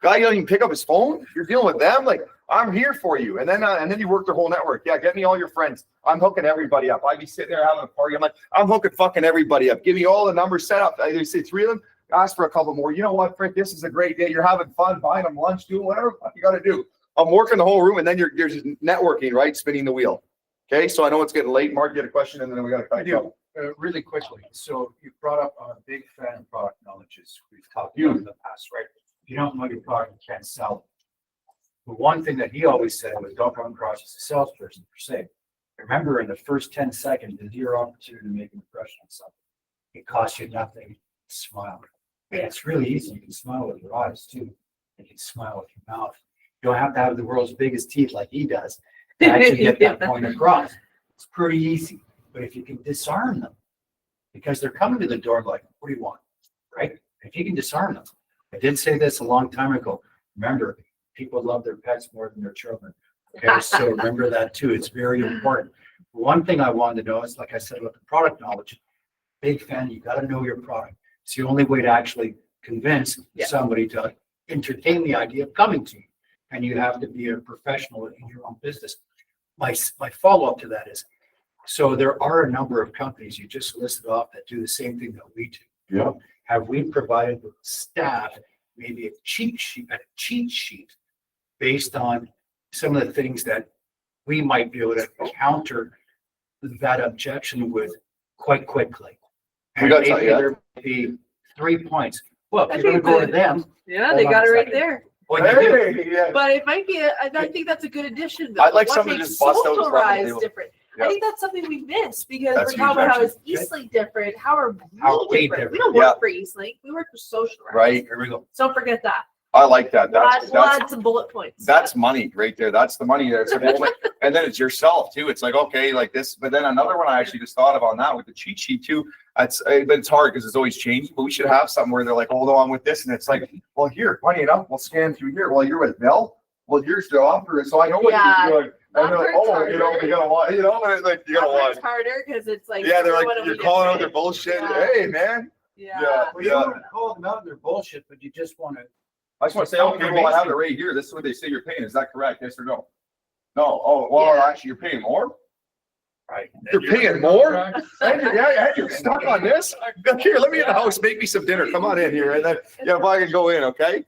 Guy, you don't even pick up his phone. You're dealing with them. Like, I'm here for you. And then you work the whole network. Yeah, get me all your friends. I'm hooking everybody up. I'd be sitting there having a party. I'm like, I'm hooking fucking everybody up. Give me all the numbers set up. They say 3 of them. Ask for a couple more. You know what, Frick? This is a great day. You're having fun, buying them lunch, doing whatever you got to do. I'm working the whole room, and then you're just networking, right? Spinning the wheel. Okay, so I know it's getting late. Mark, you had a question, and then we got to cut you. Really quickly, so you brought up, I'm a big fan of product knowledge, as we've talked about in the past, right? If you don't know your product, you can't sell it. The one thing that he always said was don't come across as a salesperson per se. Remember, in the first 10 seconds is your opportunity to make an impression on something. It costs you nothing. Smile. And it's really easy. You can smile with your eyes too. You can smile with your mouth. You don't have to have the world's biggest teeth like he does to actually get that point across. It's pretty easy. But if you can disarm them, because they're coming to the door like, what do you want? Right? If you can disarm them. I did say this a long time ago. Remember, people love their pets more than their children. Okay, so remember that too. It's very important. One thing I wanted to know is, like I said, about the product knowledge, big fan, you got to know your product. It's the only way to actually convince somebody to entertain the idea of coming to you. And you have to be a professional in your own business. My follow-up to that is, so there are a number of companies you just listed off that do the same thing that we do. Yeah. Have we provided the staff maybe a cheat sheet based on some of the things that we might be able to counter that objection with quite quickly? We got And maybe that, there might be 3 points. Well, I if you're think gonna go to the- them. Yeah, Hold they on got a it right second. there. Well, you do. Hey, yeah. But it might be, I think that's a good addition. though. I'd like What somebody to makes just bust out in Social front of the Rise table. different. Yeah. I think that's something we miss because That's we're talking about how huge, is Eastlink different, how are How we we different? We different. don't work Yeah. for Eastlink, we work for Social Rise. Right. Here we go. Don't forget that. I like that. That's We'll add some bullet points. that's money right there. That's the money there. It's a moment. And then it's yourself too. It's like, okay, like this, but then another one I actually just thought of on that with the cheat sheet too. But it's hard because it's always changing, but we should have something where they're like, hold on with this. And it's like, well, here, funny enough, we'll scan through here. Well, you're with Bell. Well, here's the offer. So I know what Yeah, you're doing. And they're like, that part's oh, you know, harder. you gotta want, you know, they're like, you gotta It's want. harder because it's like. Yeah, they're like, what do you're we calling out get? their bullshit. Yeah. Hey, man. Yeah. Well, you don't want to call them out on their bullshit, but you just want to. I just want to say, okay, well, I have it right here. This is what they say you're paying. Is that correct? Yes or no? No. Oh, well, Yeah. actually, you're paying more? Right. You're paying more? And you're stuck on this? Here, let me in the house. Make me some dinner. Come on in here. And then, yeah, if I can go in, okay?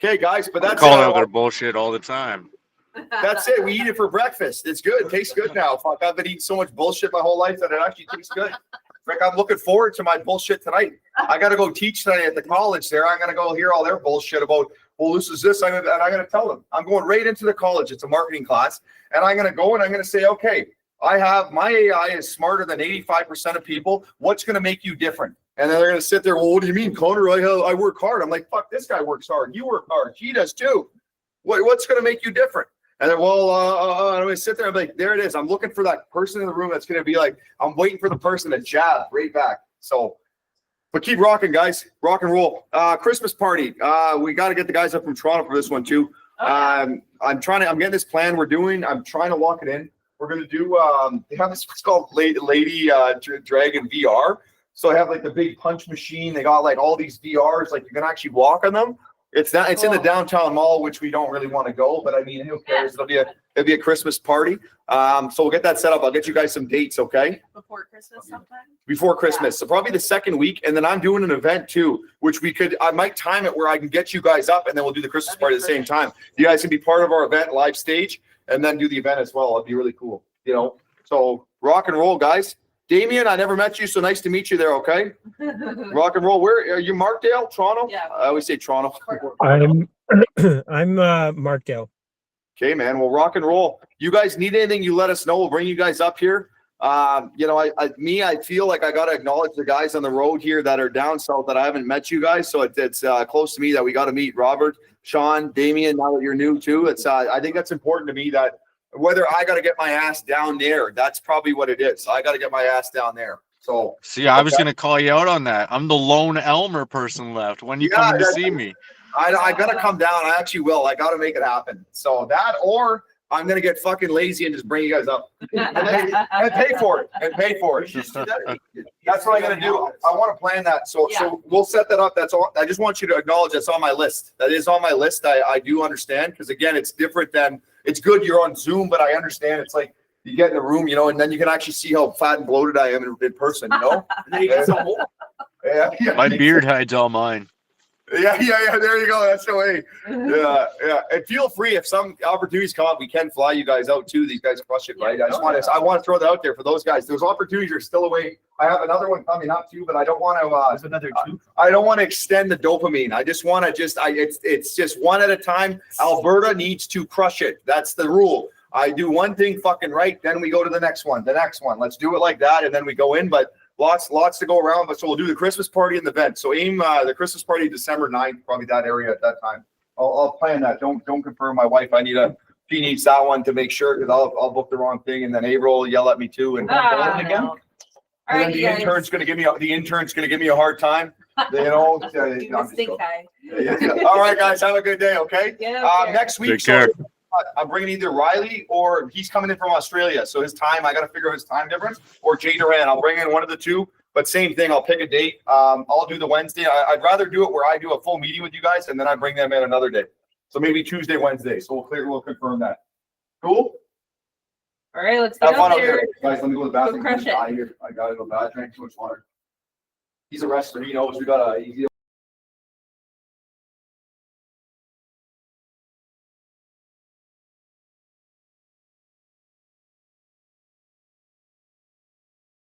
Okay, guys, but that's Calling out it. their bullshit all the time. That's it. We eat it for breakfast. It's good. It tastes good now. Fuck, I've been eating so much bullshit my whole life that it actually tastes good. Frick, I'm looking forward to my bullshit tonight. I gotta go teach tonight at the college there. I'm gonna go hear all their bullshit about, well, this is this, and I'm gonna tell them. I'm going right into the college. It's a marketing class. And I'm gonna go and I'm gonna say, okay, my AI is smarter than 85% of people. What's gonna make you different? And then they're gonna sit there, well, what do you mean, Connor? I work hard. I'm like, fuck, this guy works hard. You work hard. He does too. What's gonna make you different? And then, well, I'm gonna sit there and be like, there it is. I'm looking for that person in the room that's gonna be like, I'm waiting for the person to jab right back. So, but keep rocking, guys. Rock and roll. Christmas party. We got to get the guys up from Toronto for this one too. I'm getting this plan I'm trying to lock it in. We're gonna do. They have this. It's called Lady Dragon VR. So I have like the big punch machine. They got like all these VRs. Like you can actually walk on them. It's in the downtown mall, which we don't really want to go, but I mean, who cares? It'll be a Christmas party. So we'll get that set up. I'll get you guys some dates, okay? Before Christmas sometime. Before Christmas. So probably the second week. And then I'm doing an event too, which I might time it where I can get you guys up and then we'll do the Christmas party at the same time. You guys can be part of our event live stage and then do the event as well. It'd be really cool, you know? So rock and roll, guys. Damien, I never met you, so nice to meet you there, okay? Rock and roll. Where are you, Markdale, Toronto? Yeah. I always say Toronto. I'm Markdale. Okay, man. Well, rock and roll. You guys need anything, you let us know. We'll bring you guys up here. You know, I feel like I got to acknowledge the guys on the road here that are down south that I haven't met you guys. So it's close to me that we got to meet Robert, Sean, Damien, now that you're new too. It's I think that's important to me that whether I got to get my ass down there, that's probably what it is. I got to get my ass down there. So See, I was Okay. gonna call you out on that. I'm the lone Elmer person left. When you Yeah, coming to that- see me? I gotta come down. I actually will. I gotta make it happen. So that, or I'm gonna get fucking lazy and just bring you guys up and pay for it. That's what I'm gonna do. I want to plan that. So we'll set that up. That's all. I just want you to acknowledge that's on my list. That is on my list. I do understand, because again, it's different than, it's good you're on Zoom, but I understand it's like you get in the room, and then you can actually see how fat and bloated I am in person, And then you get some more. Yeah. My beard hides all mine. Yeah. There you go. That's the way. Yeah. And feel free, if some opportunities come up, we can fly you guys out too. These guys crush it, right? I want to throw that out there for those guys. Those opportunities are still away. I have another one coming up too, but I don't want to. There's another two. I don't want to extend the dopamine. I just want to it's just one at a time. Alberta needs to crush it. That's the rule. I do one thing fucking right, then we go to the next one. Let's do it like that, and then we go in. But lots to go around. But so we'll do the Christmas party and the event. So aim the Christmas party December 9th, probably that area at that time. I'll plan that. Don't confirm my wife. She needs that one to make sure, because I'll book the wrong thing, and then April will yell at me too. And Again? and then the intern's gonna give me a hard time. I'm just joking. All right, guys, have a good day. Okay. Next week. Take care. I'm bringing either Riley, or he's coming in from Australia. So his time, I got to figure out his time difference, or Jay Duran. I'll bring in one of the two, but same thing. I'll pick a date. I'll do the Wednesday. I'd rather do it where I do a full meeting with you guys, and then I bring them in another day. So maybe Tuesday, Wednesday. So we'll confirm that. Cool. All right, let's Have get fun out out there. there. Guys, let me go to the bathroom. Go crush it. I gotta go bad. Drink too much water. He's a wrestler. He knows we got a,